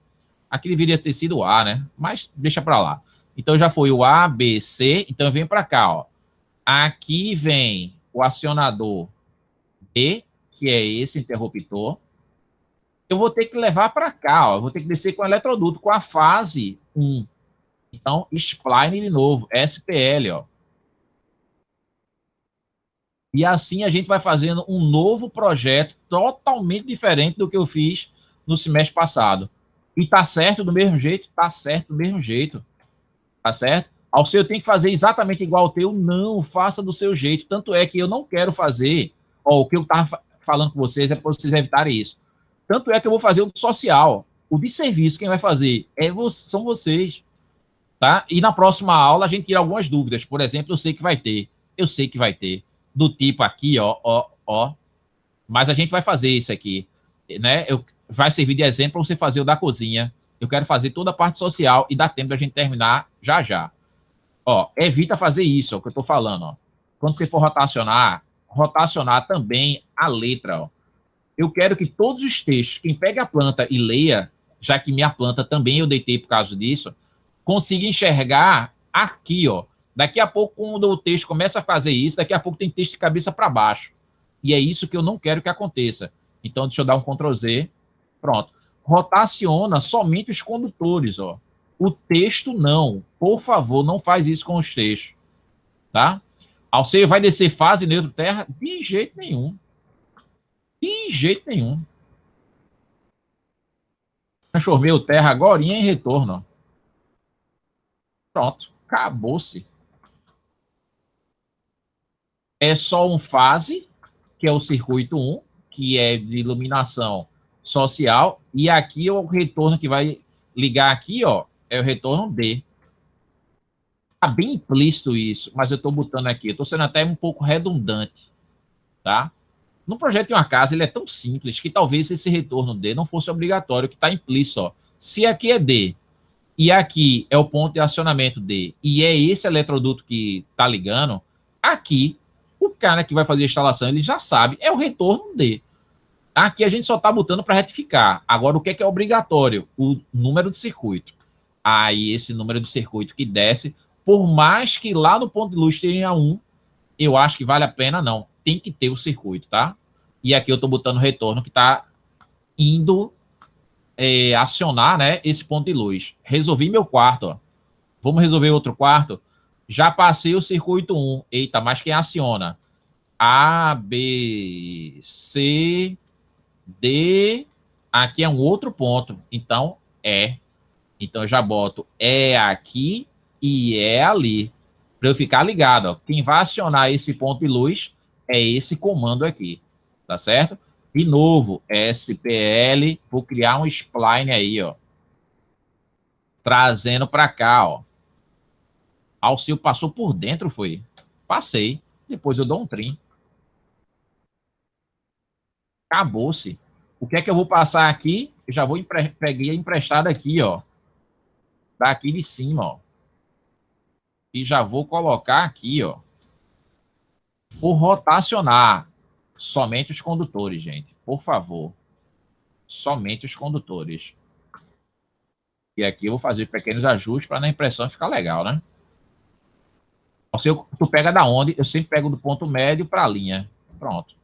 Aqui deveria ter sido o A, né? Mas deixa para lá. Então já foi o A, B, C. Então eu venho para cá, ó. Aqui vem o acionador B, que é esse interruptor. Eu vou ter que levar para cá, ó. Eu vou ter que descer com o eletroduto, com a fase 1. Então, spline de novo, SPL, ó. E assim a gente vai fazendo um novo projeto totalmente diferente do que eu fiz no semestre passado. E tá certo do mesmo jeito? Tá certo do mesmo jeito. Tá certo? Ao seu tem que fazer exatamente igual ao teu? Não, faça do seu jeito. Tanto é que eu não quero fazer, ó, o que eu tava falando com vocês é para vocês evitarem isso. Tanto é que eu vou fazer o social. O de serviço, quem vai fazer são vocês. Tá? E na próxima aula a gente tira algumas dúvidas. Por exemplo, eu sei que vai ter. Eu sei que vai ter. Do tipo aqui, ó. Mas a gente vai fazer isso aqui. Né? Vai servir de exemplo para você fazer o da cozinha. Eu quero fazer toda a parte social e dá tempo da gente terminar já já. Ó, evita fazer isso, é o que eu estou falando. Ó. Quando você for rotacionar também a letra, ó. Eu quero que todos os textos, quem pega a planta e leia, já que minha planta também eu deitei por causa disso, consiga enxergar aqui, ó. Daqui a pouco, quando o texto começa a fazer isso, daqui a pouco tem texto de cabeça para baixo. E é isso que eu não quero que aconteça. Então, deixa eu dar um Ctrl Z. Pronto. Rotaciona somente os condutores, ó. O texto não. Por favor, não faz isso com os textos. Tá? Alceio vai descer fase neutro terra? De jeito nenhum. De jeito nenhum. Transformei o terra agora em retorno. Pronto. Acabou-se. É só um fase, que é o circuito 1, que é de iluminação social. E aqui o retorno que vai ligar aqui, ó, é o retorno D. Tá bem implícito isso, mas eu estou botando aqui. Eu estou sendo até um pouco redundante, tá? No projeto de uma casa, ele é tão simples que talvez esse retorno D não fosse obrigatório, que está implícito, ó. Se aqui é D e aqui é o ponto de acionamento D e é esse eletroduto que está ligando, aqui o cara que vai fazer a instalação, ele já sabe, é o retorno D. Aqui a gente só está botando para retificar. Agora, o que é obrigatório? O número de circuito. Aí, esse número de circuito que desce, por mais que lá no ponto de luz tenha 1, eu acho que vale a pena, não. Tem que ter o circuito, tá? E aqui eu estou botando o retorno que está indo acionar, né, esse ponto de luz. Resolvi meu quarto, ó. Vamos resolver outro quarto? Já passei o circuito 1. Eita, mas quem aciona? A, B, C, D. Aqui é um outro ponto. Então, é. Então, eu já boto é aqui e é ali. Para eu ficar ligado, ó. Quem vai acionar esse ponto de luz é esse comando aqui. Tá certo? De novo, SPL, vou criar um spline aí, ó. Trazendo para cá, ó. Alceu passou por dentro, foi? Passei. Depois eu dou um trim. Acabou-se. O que é que eu vou passar aqui? Eu já vou peguei emprestado aqui, ó. Daqui de cima, ó. E já vou colocar aqui, ó. Vou rotacionar. Somente os condutores, gente. Por favor. Somente os condutores. E aqui eu vou fazer pequenos ajustes para na impressão ficar legal, né? Tu pega da onde? Eu sempre pego do ponto médio para a linha. Pronto.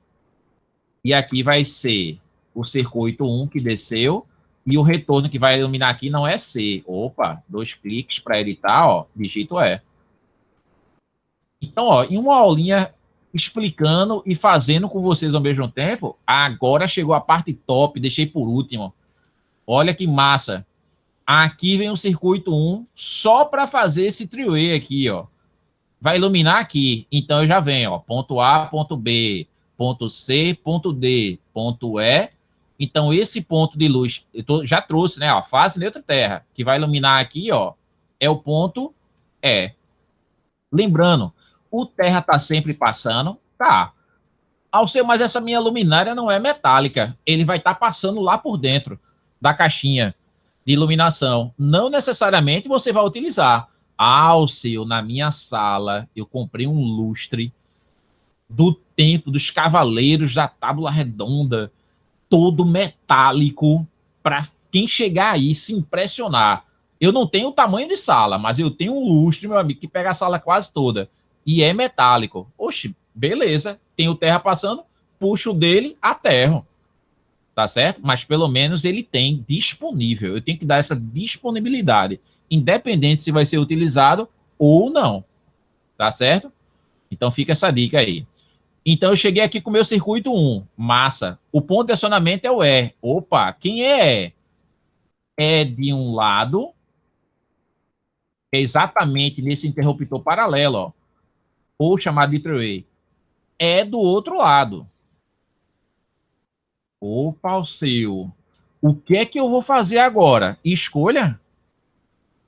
E aqui vai ser o circuito 1 que desceu e o retorno que vai iluminar aqui não é C. Opa, 2 cliques para editar, ó, digito E. Então, ó, em uma aulinha explicando e fazendo com vocês ao mesmo tempo, agora chegou a parte top, deixei por último. Olha que massa. Aqui vem o circuito 1 só para fazer esse three-way aqui, ó. Vai iluminar aqui. Então, eu já venho, ó, ponto A, ponto B, ponto C, ponto D, ponto E. Então, esse ponto de luz, já trouxe, né, ó, fase neutra terra, que vai iluminar aqui, ó, é o ponto E. Lembrando, o terra tá sempre passando, tá. Ao ser, mas essa minha luminária não é metálica, ele vai estar passando lá por dentro da caixinha de iluminação. Não necessariamente você vai utilizar. Alceu, na minha sala, eu comprei um lustre do tempo dos cavaleiros da Tábua Redonda, todo metálico, para quem chegar aí se impressionar. Eu não tenho o tamanho de sala, mas eu tenho um lustre, meu amigo, que pega a sala quase toda. E é metálico. Oxe, beleza, tem o terra passando, puxo dele, aterro. Tá certo? Mas pelo menos ele tem disponível. Eu tenho que dar essa disponibilidade, independente se vai ser utilizado ou não. Tá certo? Então fica essa dica aí. Então eu cheguei aqui com o meu circuito 1. Massa. O ponto de acionamento é o E. Opa, quem é E? É de um lado, é exatamente nesse interruptor paralelo, ó, ou chamado de three-way. É do outro lado. Opa, o seu. O que é que eu vou fazer agora? Escolha.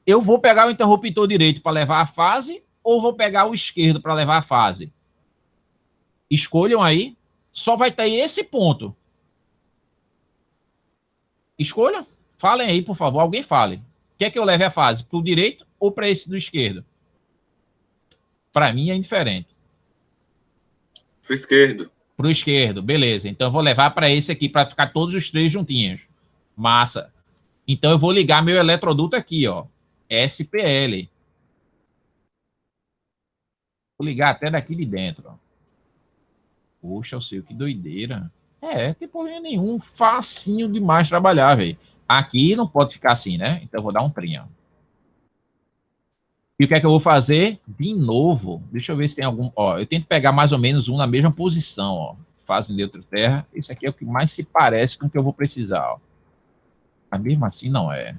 Eu vou pegar o interruptor direito para levar a fase ou vou pegar o esquerdo para levar a fase? Escolham aí. Só vai ter esse ponto. Escolham. Falem aí, por favor. Alguém fale. Quer que eu leve a fase para o direito ou para esse do esquerdo? Para mim é indiferente. Pro esquerdo. Para o esquerdo, beleza. Então eu vou levar para esse aqui para ficar todos os três juntinhos. Massa. Então eu vou ligar meu eletroduto aqui, ó. SPL. Vou ligar até daqui de dentro, ó. Poxa, eu sei, que doideira. É, tem problema nenhum. Facinho demais trabalhar, velho. Aqui não pode ficar assim, né? Então eu vou dar um trim, ó. E o que é que eu vou fazer? De novo. Deixa eu ver se tem algum... Ó, eu tento pegar mais ou menos um na mesma posição, ó. Fase neutra terra. Esse aqui é o que mais se parece com o que eu vou precisar, ó. Mas mesmo assim não é.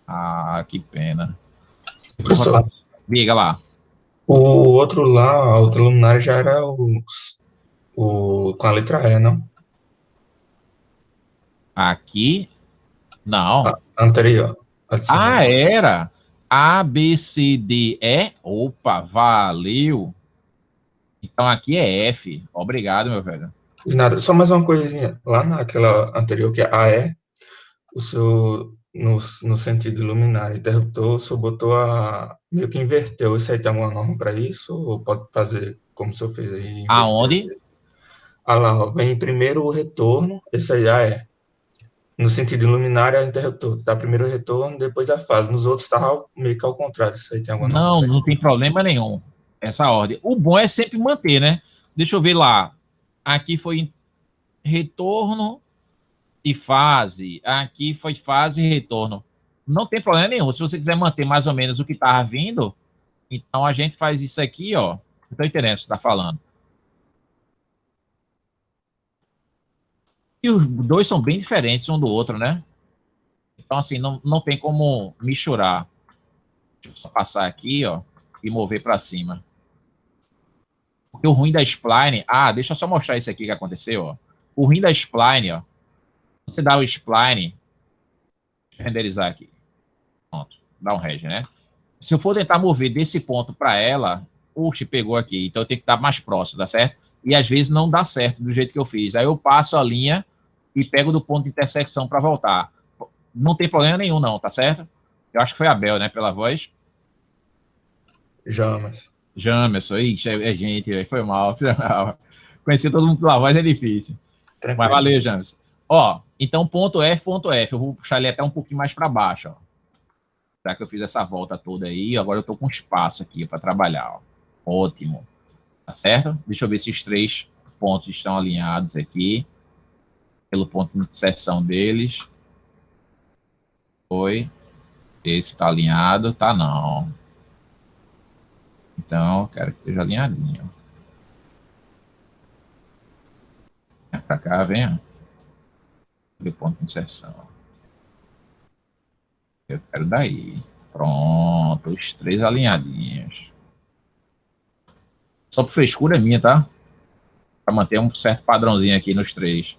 Ah, que pena. Professor, Diga lá. o outro lá, a outra luminária já era com a letra E, não? Aqui, não. A anterior. A de cima. Ah, era. A, B, C, D, E. Opa, valeu. Então aqui é F. Obrigado, meu velho. De nada, só mais uma coisinha. Lá naquela anterior, que é AE, o seu, no sentido luminário, interruptor, o senhor botou meio que inverteu. Isso aí tem alguma norma para isso? Ou pode fazer como o senhor fez aí? Inverter? Aonde? Ah lá, ó, vem primeiro o retorno, esse aí AE. No sentido luminário é o interruptor. Tá primeiro o retorno, depois a fase. Nos outros tá meio que ao contrário. Isso aí tem alguma norma Não, pra não isso? tem problema nenhum. Essa ordem. O bom é sempre manter, né? Deixa eu ver lá. Aqui foi retorno e fase. Aqui foi fase e retorno. Não tem problema nenhum. Se você quiser manter mais ou menos o que estava vindo, então a gente faz isso aqui, ó. Estou entendendo o que você está falando. E os dois são bem diferentes um do outro, né? Então, assim, não tem como misturar. Deixa eu só passar aqui, ó, e mover para cima. Porque o ruim da spline... Ah, deixa eu só mostrar isso aqui que aconteceu, ó. O ruim da spline, ó. Você dá o spline, renderizar aqui. Pronto, dá um reg, né? Se eu for tentar mover desse ponto para ela, oxe, pegou aqui. Então eu tenho que estar mais próximo, tá certo? E às vezes não dá certo do jeito que eu fiz. Aí eu passo a linha e pego do ponto de intersecção para voltar. Não tem problema nenhum, não, tá certo? Eu acho que foi a Bel, né, pela voz. Jamerson, ixi, é gente, foi mal. Conhecer todo mundo pela voz é difícil. Tranquilo. Mas valeu, Jamerson. Ó, então ponto F. Eu vou puxar ele até um pouquinho mais para baixo, ó. Já que eu fiz essa volta toda aí, agora eu tô com espaço aqui para trabalhar, ó. Ótimo. Tá certo? Deixa eu ver se os 3 pontos estão alinhados aqui. Pelo ponto de interseção deles. Foi. Esse tá alinhado? Tá não. Então, eu quero que esteja alinhadinho. Vem pra cá, vem. Pelo ponto de inserção. Eu quero daí. Pronto, os 3 alinhadinhos. Só por frescura minha, tá? Para manter um certo padrãozinho aqui nos 3.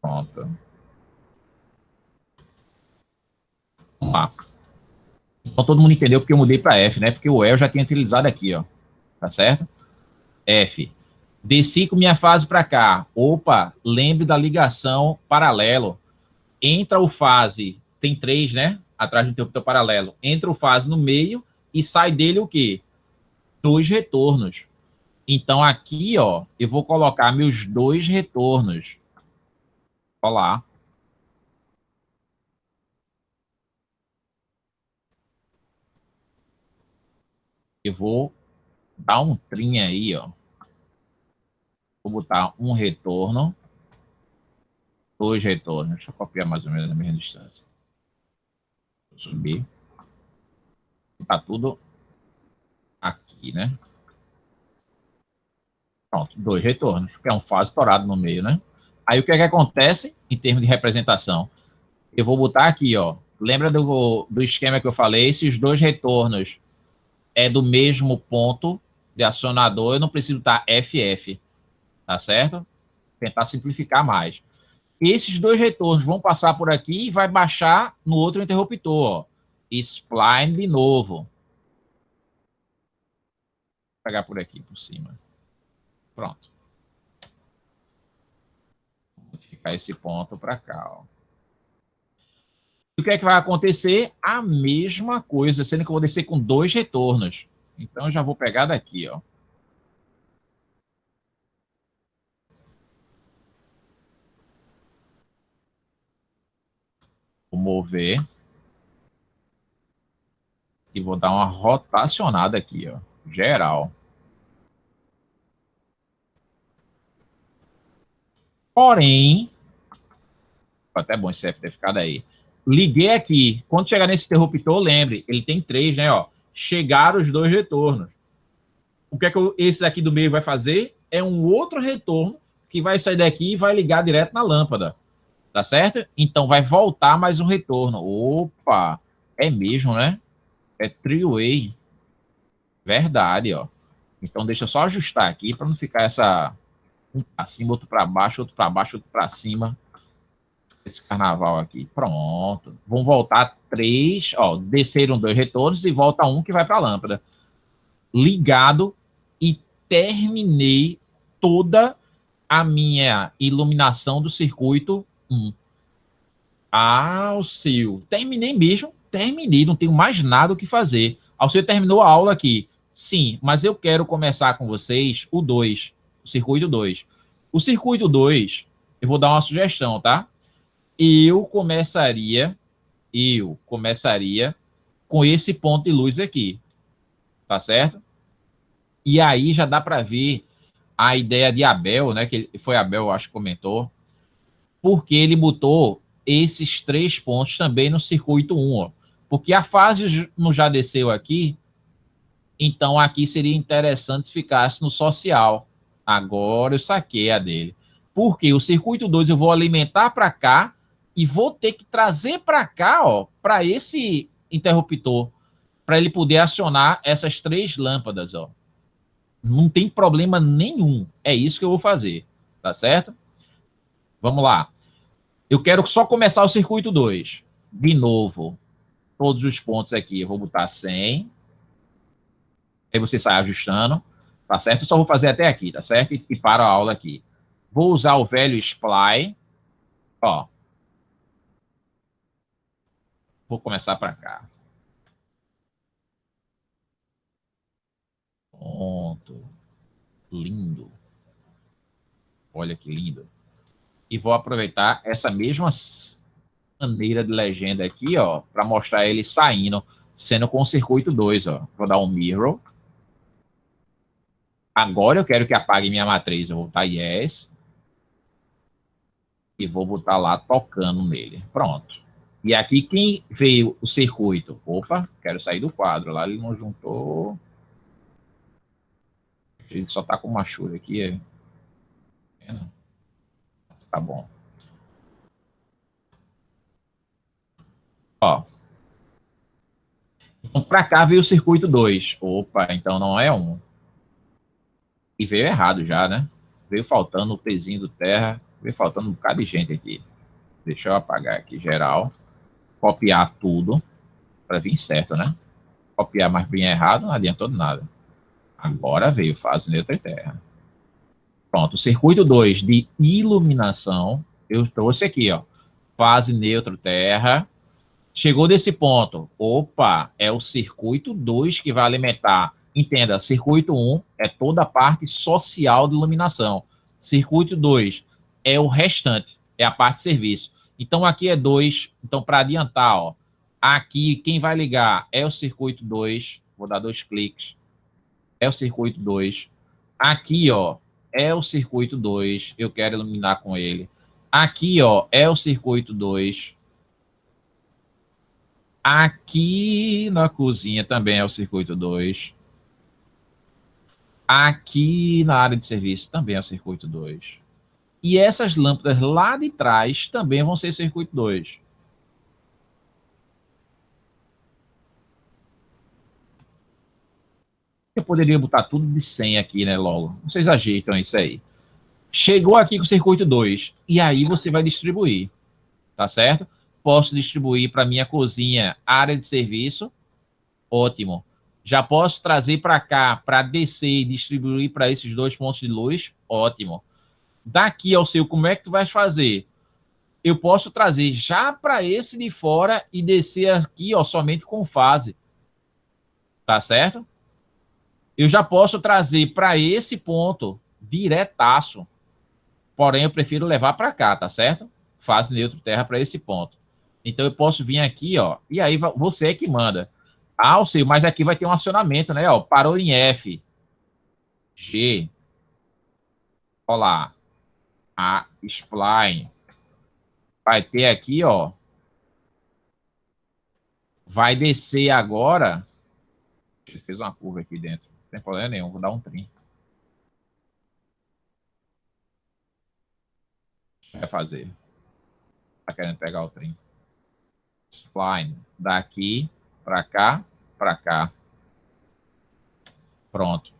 Pronto. Vamos lá. Então todo mundo entendeu porque eu mudei para F, né? Porque o E eu já tinha utilizado aqui, ó. Tá certo? F. Desci com minha fase para cá. Opa, lembre da ligação paralelo. Entra o fase, tem 3, né? Atrás do interruptor paralelo. Entra o fase no meio e sai dele o quê? 2 retornos. Então aqui, ó, eu vou colocar meus 2 retornos. Olha lá. Eu vou dar um trim aí, ó. Vou botar um retorno. 2 retornos. Deixa eu copiar mais ou menos a mesma distância. Vou subir. Tá tudo aqui, né? Pronto, 2 retornos, que é um fase estourado no meio, né? Aí o que é que acontece em termos de representação? Eu vou botar aqui, ó. Lembra do esquema que eu falei? Esses 2 retornos é do mesmo ponto de acionador, eu não preciso estar FF, tá certo? Tentar simplificar mais. Esses 2 retornos vão passar por aqui e vai baixar no outro interruptor, ó. Spline de novo. Vou pegar por aqui, por cima. Pronto. Vou ficar esse ponto para cá, ó. O que é que vai acontecer? A mesma coisa, sendo que eu vou descer com 2 retornos. Então, eu já vou pegar daqui, ó. Vou mover. E vou dar uma rotacionada aqui, ó. Geral. Porém, até bom esse F ter ficado aí. Liguei aqui. Quando chegar nesse interruptor, lembre, ele tem 3, né? Ó. Chegaram os 2 retornos. O que é que esse daqui do meio vai fazer? É um outro retorno que vai sair daqui e vai ligar direto na lâmpada. Tá certo? Então vai voltar mais um retorno. Opa! É mesmo, né? É three-way. Verdade, ó. Então deixa eu só ajustar aqui para não ficar essa um para cima, outro para baixo, outro para baixo, outro para cima. Esse carnaval aqui. Pronto. Vão voltar 3, ó, desceram 2 retornos e volta um que vai para a lâmpada. Ligado e terminei toda a minha iluminação do circuito 1. Alceu. Terminei mesmo, terminei, não tenho mais nada o que fazer. Alceu terminou a aula aqui. Sim, mas eu quero começar com vocês o 2, o circuito 2. O circuito 2, eu vou dar uma sugestão, tá? Eu começaria com esse ponto de luz aqui, tá certo? E aí já dá para ver a ideia de Abel, né? Que foi Abel, acho que comentou, porque ele botou esses 3 pontos também no circuito 1, ó. Porque a fase não já desceu aqui, então aqui seria interessante se ficasse no social. Agora eu saquei a dele. Porque o circuito 2 eu vou alimentar para cá e vou ter que trazer para cá, ó, para esse interruptor, para ele poder acionar essas 3 lâmpadas, ó. Não tem problema nenhum. É isso que eu vou fazer. Tá certo? Vamos lá. Eu quero só começar o circuito 2. De novo, todos os pontos aqui. Eu vou botar 100. Aí você sai ajustando. Tá certo? Eu só vou fazer até aqui, tá certo? E paro a aula aqui. Vou usar o velho Sply. Ó. Vou começar para cá. Pronto. Lindo. Olha que lindo. E vou aproveitar essa mesma maneira de legenda aqui, ó, para mostrar ele saindo, sendo com o circuito 2, ó. Vou dar um mirror. Agora eu quero que apague minha matriz. Eu vou botar yes. E vou botar lá tocando nele. Pronto. E aqui quem veio o circuito? Opa, quero sair do quadro. Lá ele não juntou. Ele só tá com uma chura aqui. Tá bom. Ó. Então, para cá veio o circuito 2. Opa, então não é 1. E veio errado já, né? Veio faltando o pezinho do terra. Veio faltando um bocado de gente aqui. Deixa eu apagar aqui geral. Copiar tudo. Para vir certo, né? Copiar, mas vir errado não adiantou nada. Agora veio fase neutra e terra. Pronto, o circuito 2 de iluminação. Eu trouxe aqui, ó. Fase neutra terra. Chegou desse ponto. Opa, é o circuito 2 que vai alimentar. Entenda, circuito 1 é toda a parte social de iluminação. Circuito 2 é o restante, é a parte de serviço. Então, aqui é 2. Então, para adiantar, ó, aqui quem vai ligar é o circuito 2. Vou dar 2 cliques. É o circuito 2. Aqui, ó, é o circuito 2. Eu quero iluminar com ele. Aqui, ó, é o circuito 2. Aqui na cozinha também é o circuito 2. Aqui na área de serviço também é o circuito 2. E essas lâmpadas lá de trás também vão ser circuito 2. Eu poderia botar tudo de 100 aqui, né, logo. Vocês ajeitam isso aí. Chegou aqui com o circuito 2. E aí você vai distribuir. Tá certo? Posso distribuir para minha cozinha, área de serviço. Ótimo. Já posso trazer para cá, para descer e distribuir para esses 2 pontos de luz. Ótimo. Daqui ao seu, como é que tu vai fazer? Eu posso trazer já para esse de fora e descer aqui, ó, somente com fase. Tá certo? Eu já posso trazer para esse ponto diretaço. Porém, eu prefiro levar para cá, tá certo? Fase neutro terra para esse ponto. Então, eu posso vir aqui, ó, e aí você é que manda. Ah, eu sei, mas aqui vai ter um acionamento, né? Ó, parou em F. G. Olha lá. A spline. Vai ter aqui, ó. Vai descer agora. Ele fez uma curva aqui dentro. Não tem problema nenhum, vou dar um trim. Vai fazer. Tá querendo pegar o trim. Spline. Daqui para cá, para cá. Pronto.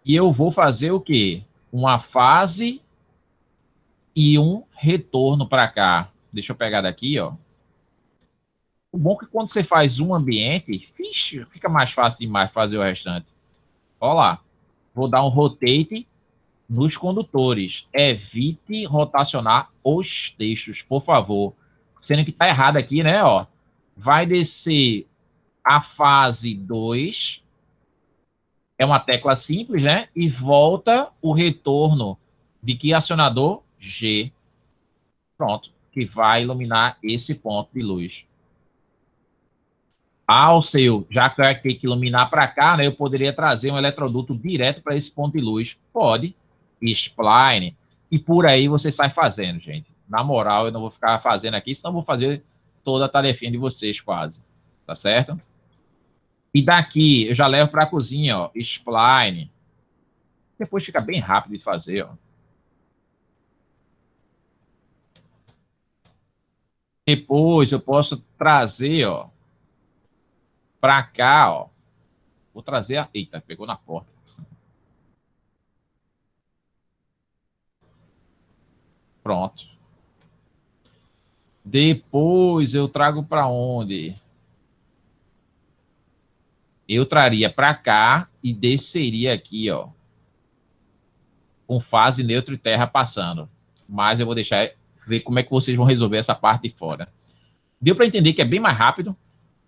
E eu vou fazer o quê? Uma fase e um retorno para cá. Deixa eu pegar daqui, ó. O bom é que quando você faz um ambiente, fixe, fica mais fácil demais fazer o restante. Olha lá. Vou dar um rotate nos condutores. Evite rotacionar os textos, por favor. Sendo que está errado aqui, né? Ó. Vai descer a fase 2. É uma tecla simples, né? E volta o retorno de que acionador? G. Pronto. Que vai iluminar esse ponto de luz. Ao seu, já que vai ter que iluminar para cá, né? Eu poderia trazer um eletroduto direto para esse ponto de luz. Pode. Spline. E por aí você sai fazendo, gente. Na moral, eu não vou ficar fazendo aqui, senão eu vou fazer toda a tarefinha de vocês quase. Tá certo? E daqui, eu já levo para a cozinha, ó. Spline. Depois fica bem rápido de fazer, ó. Depois eu posso trazer, ó, para cá, ó. Vou trazer a... Eita, pegou na porta. Pronto. Depois eu trago para onde? Eu traria para cá e desceria aqui, ó, com fase neutro e terra passando. Mas eu vou deixar ver como é que vocês vão resolver essa parte de fora. Deu para entender que é bem mais rápido,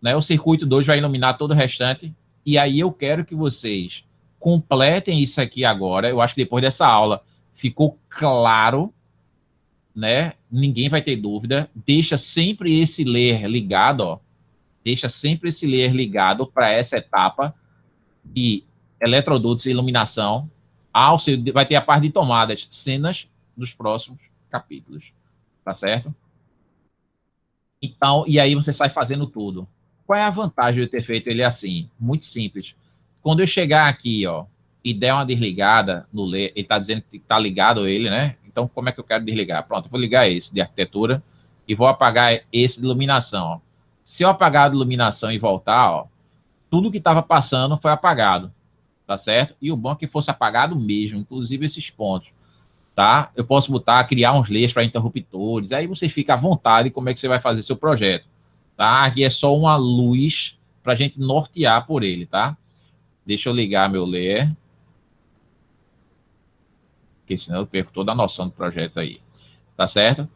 né? O circuito 2 vai iluminar todo o restante. E aí eu quero que vocês completem isso aqui agora. Eu acho que depois dessa aula ficou claro, né? Ninguém vai ter dúvida. Deixa sempre esse layer ligado, ó. Deixa sempre esse layer ligado para essa etapa de eletrodutos e iluminação. Vai ter a parte de tomadas, cenas dos próximos capítulos. Tá certo? Então, e aí você sai fazendo tudo. Qual é a vantagem de ter feito ele assim? Muito simples. Quando eu chegar aqui, ó, e der uma desligada no layer, ele está dizendo que está ligado ele, né? Então, como é que eu quero desligar? Pronto, eu vou ligar esse de arquitetura e vou apagar esse de iluminação, ó. Se eu apagar a iluminação e voltar, ó, tudo que estava passando foi apagado, tá certo? E o bom é que fosse apagado mesmo, inclusive esses pontos, tá? Eu posso criar uns layers para interruptores, aí você fica à vontade como é que você vai fazer seu projeto, tá? Aqui é só uma luz para a gente nortear por ele, tá? Deixa eu ligar meu layer, porque senão eu perco toda a noção do projeto aí, tá certo?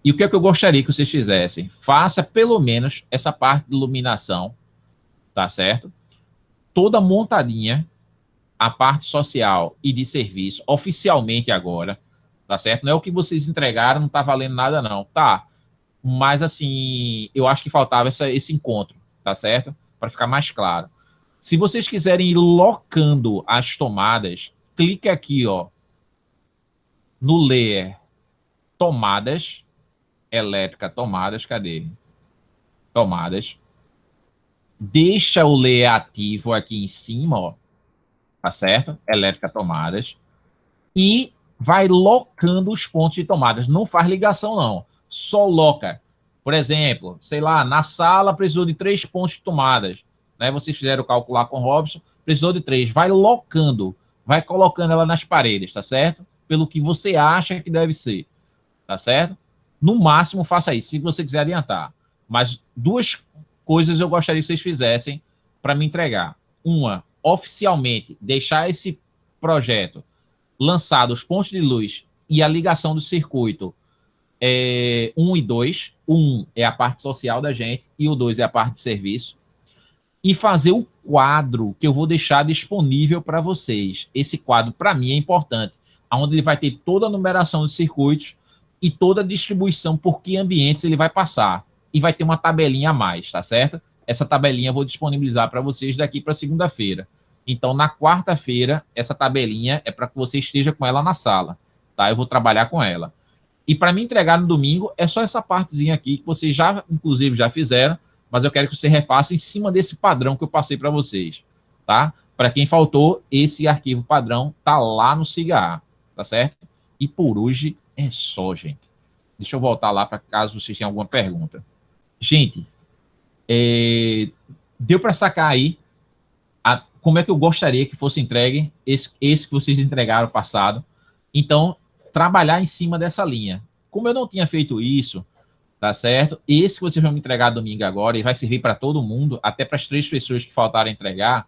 E o que é que eu gostaria que vocês fizessem? Faça pelo menos essa parte de iluminação, tá certo? Toda montadinha, a parte social e de serviço, oficialmente agora, tá certo? Não é o que vocês entregaram, não tá valendo nada não, tá? Mas, assim, eu acho que faltava esse encontro, tá certo? Para ficar mais claro. Se vocês quiserem ir locando as tomadas, clique aqui, ó, no layer tomadas, elétrica, tomadas, cadê? Tomadas. Deixa o layer ativo aqui em cima, ó, tá certo? Elétrica, tomadas. E vai locando os pontos de tomadas. Não faz ligação, não. Só loca. Por exemplo, sei lá, na sala precisou de 3 pontos de tomadas. Né? Vocês fizeram calcular com o Robson, precisou de 3. Vai locando, vai colocando ela nas paredes, tá certo? Pelo que você acha que deve ser, tá certo? No máximo, faça isso, se você quiser adiantar. Mas 2 coisas eu gostaria que vocês fizessem para me entregar. Uma, oficialmente, deixar esse projeto lançado, os pontos de luz e a ligação do circuito 1 e 2. O 1 é a parte social da gente e o 2 é a parte de serviço. E fazer o quadro que eu vou deixar disponível para vocês. Esse quadro, para mim, é importante, onde ele vai ter toda a numeração dos circuitos e toda a distribuição por que ambientes ele vai passar. E vai ter uma tabelinha a mais, tá certo? Essa tabelinha eu vou disponibilizar para vocês daqui para segunda-feira. Então, na quarta-feira, essa tabelinha é para que você esteja com ela na sala, tá? Eu vou trabalhar com ela. E para me entregar no domingo, é só essa partezinha aqui que vocês já, inclusive, já fizeram, mas eu quero que você refaça em cima desse padrão que eu passei para vocês, tá? Para quem faltou, esse arquivo padrão tá lá no SIGA, tá certo? E por hoje é só, gente. Deixa eu voltar lá para caso vocês tenham alguma pergunta. Gente, deu para sacar aí como é que eu gostaria que fosse entregue esse que vocês entregaram passado. Então, trabalhar em cima dessa linha. Como eu não tinha feito isso, tá certo? Esse que vocês vão me entregar domingo agora, e vai servir para todo mundo, até para as 3 pessoas que faltaram entregar,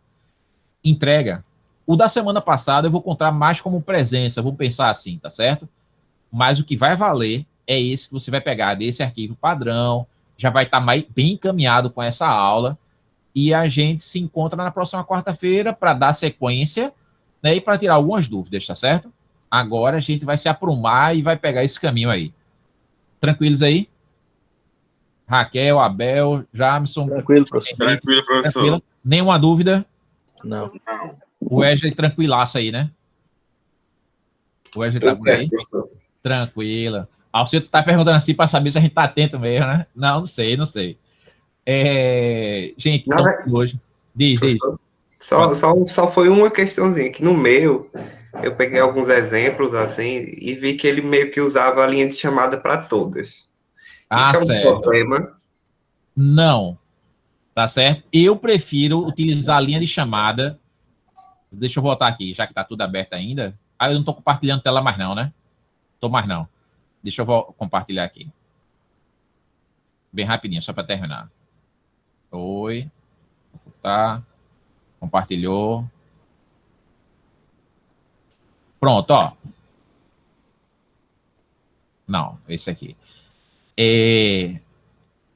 entrega. O da semana passada eu vou contar mais como presença, vou pensar assim, tá certo? Mas o que vai valer é esse que você vai pegar desse arquivo padrão, já vai estar bem encaminhado com essa aula, e a gente se encontra na próxima quarta-feira para dar sequência, né, e para tirar algumas dúvidas, tá certo? Agora a gente vai se aprumar e vai pegar esse caminho aí. Tranquilos aí? Raquel, Abel, Jamison. Tranquilo, professor. Tranquilo, professor. Tranquilo? Nenhuma dúvida? Não. O Wesley tranquilaço aí, né? O Wesley tá por aí? Tranquila. Você tá perguntando assim para saber se a gente tá atento mesmo, né? Não sei, não sei. Gente, então, hoje. Diz. Só foi uma questãozinha, que no meu, eu peguei alguns exemplos, assim, e vi que ele meio que usava a linha de chamada para todas. Isso é um problema? Não. Tá certo? Eu prefiro utilizar a linha de chamada. Deixa eu voltar aqui, já que tá tudo aberto ainda. Eu não tô compartilhando tela mais não, né? Tô mais não. Deixa eu compartilhar aqui. Bem rapidinho, só para terminar. Oi. Tá. Compartilhou. Pronto, ó. Não, esse aqui.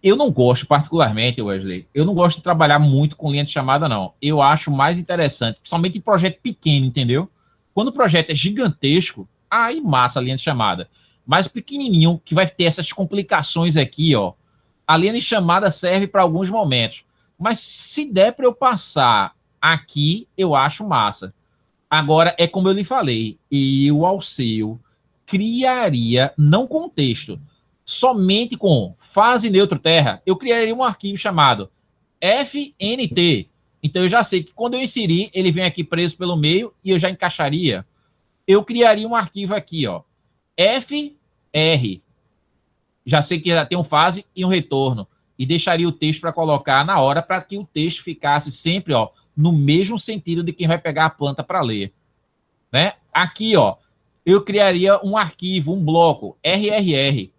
Eu não gosto, particularmente, Wesley, eu não gosto de trabalhar muito com linha de chamada, não. Eu acho mais interessante, principalmente em projeto pequeno, entendeu? Quando o projeto é gigantesco, aí massa a linha de chamada. Mas pequenininho, que vai ter essas complicações aqui, ó, a linha de chamada serve para alguns momentos. Mas se der para eu passar aqui, eu acho massa. Agora, é como eu lhe falei, eu, Alceu, criaria, não com texto, somente com fase neutro terra, eu criaria um arquivo chamado FNT. Então, eu já sei que quando eu inserir, ele vem aqui preso pelo meio e eu já encaixaria. Eu criaria um arquivo aqui, ó, FR. Já sei que já tem um fase e um retorno. E deixaria o texto para colocar na hora para que o texto ficasse sempre, ó, no mesmo sentido de quem vai pegar a planta para ler. Né? Aqui, ó, eu criaria um arquivo, um bloco, RRR.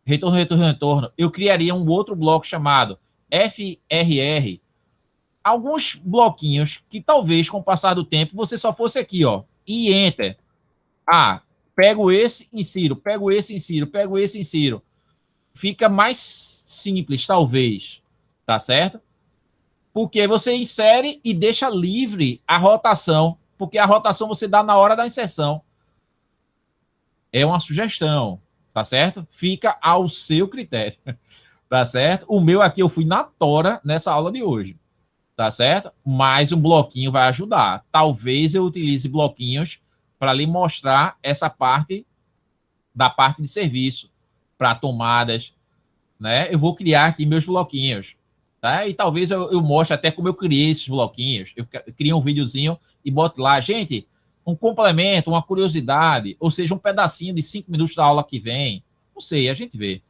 Retorno, retorno, retorno. Eu criaria um outro bloco chamado FRR. Alguns bloquinhos que talvez, com o passar do tempo, você só fosse aqui, ó, e enter. Ah, pego esse, insiro, pego esse, insiro, pego esse, insiro. Fica mais simples, talvez, tá certo? Porque você insere e deixa livre a rotação, porque a rotação você dá na hora da inserção. É uma sugestão, tá certo? Fica ao seu critério, tá certo? O meu aqui eu fui na tora nessa aula de hoje, tá certo? Mas um bloquinho vai ajudar. Talvez eu utilize bloquinhos para lhe mostrar essa parte da parte de serviço, para tomadas, né? Eu vou criar aqui meus bloquinhos, tá? E talvez eu mostre até como eu criei esses bloquinhos. Eu crio um videozinho e boto lá, gente, um complemento, uma curiosidade, ou seja, um pedacinho de 5 minutos da aula que vem. Não sei, a gente vê,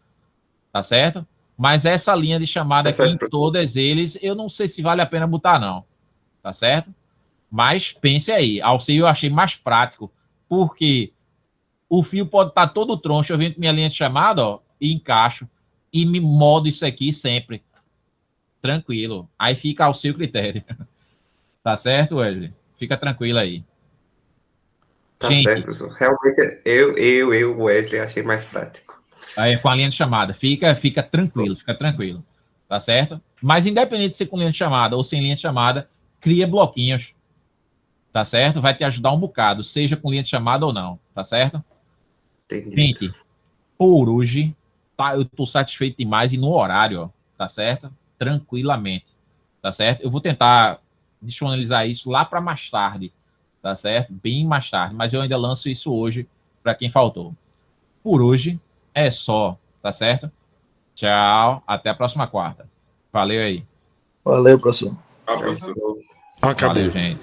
tá certo? Mas essa linha de chamada aqui, em todas eles, eu não sei se vale a pena botar, não, tá certo? Mas pense aí, Alceu eu achei mais prático, porque o fio pode estar todo troncho, eu venho com minha linha de chamada, ó, e encaixo, e me modo isso aqui sempre. Tranquilo. Aí fica ao seu critério. Tá certo, Wesley? Fica tranquilo aí. Tá certo, professor. Realmente, eu, Wesley, achei mais prático. Aí, com a linha de chamada. Fica tranquilo, fica tranquilo. Tá certo? Mas independente de ser com linha de chamada ou sem linha de chamada, cria bloquinhos. Tá certo? Vai te ajudar um bocado, seja com linha de chamada ou não. Tá certo? Entendi. Gente, por hoje, tá, eu tô satisfeito demais e no horário, ó. Tá certo? Tranquilamente. Tá certo? Eu vou tentar disponibilizar isso lá para mais tarde. Tá certo? Bem mais tarde. Mas eu ainda lanço isso hoje para quem faltou. Por hoje é só. Tá certo? Tchau. Até a próxima quarta. Valeu aí. Valeu, professor. Ah, professor. Acabou. Valeu, gente.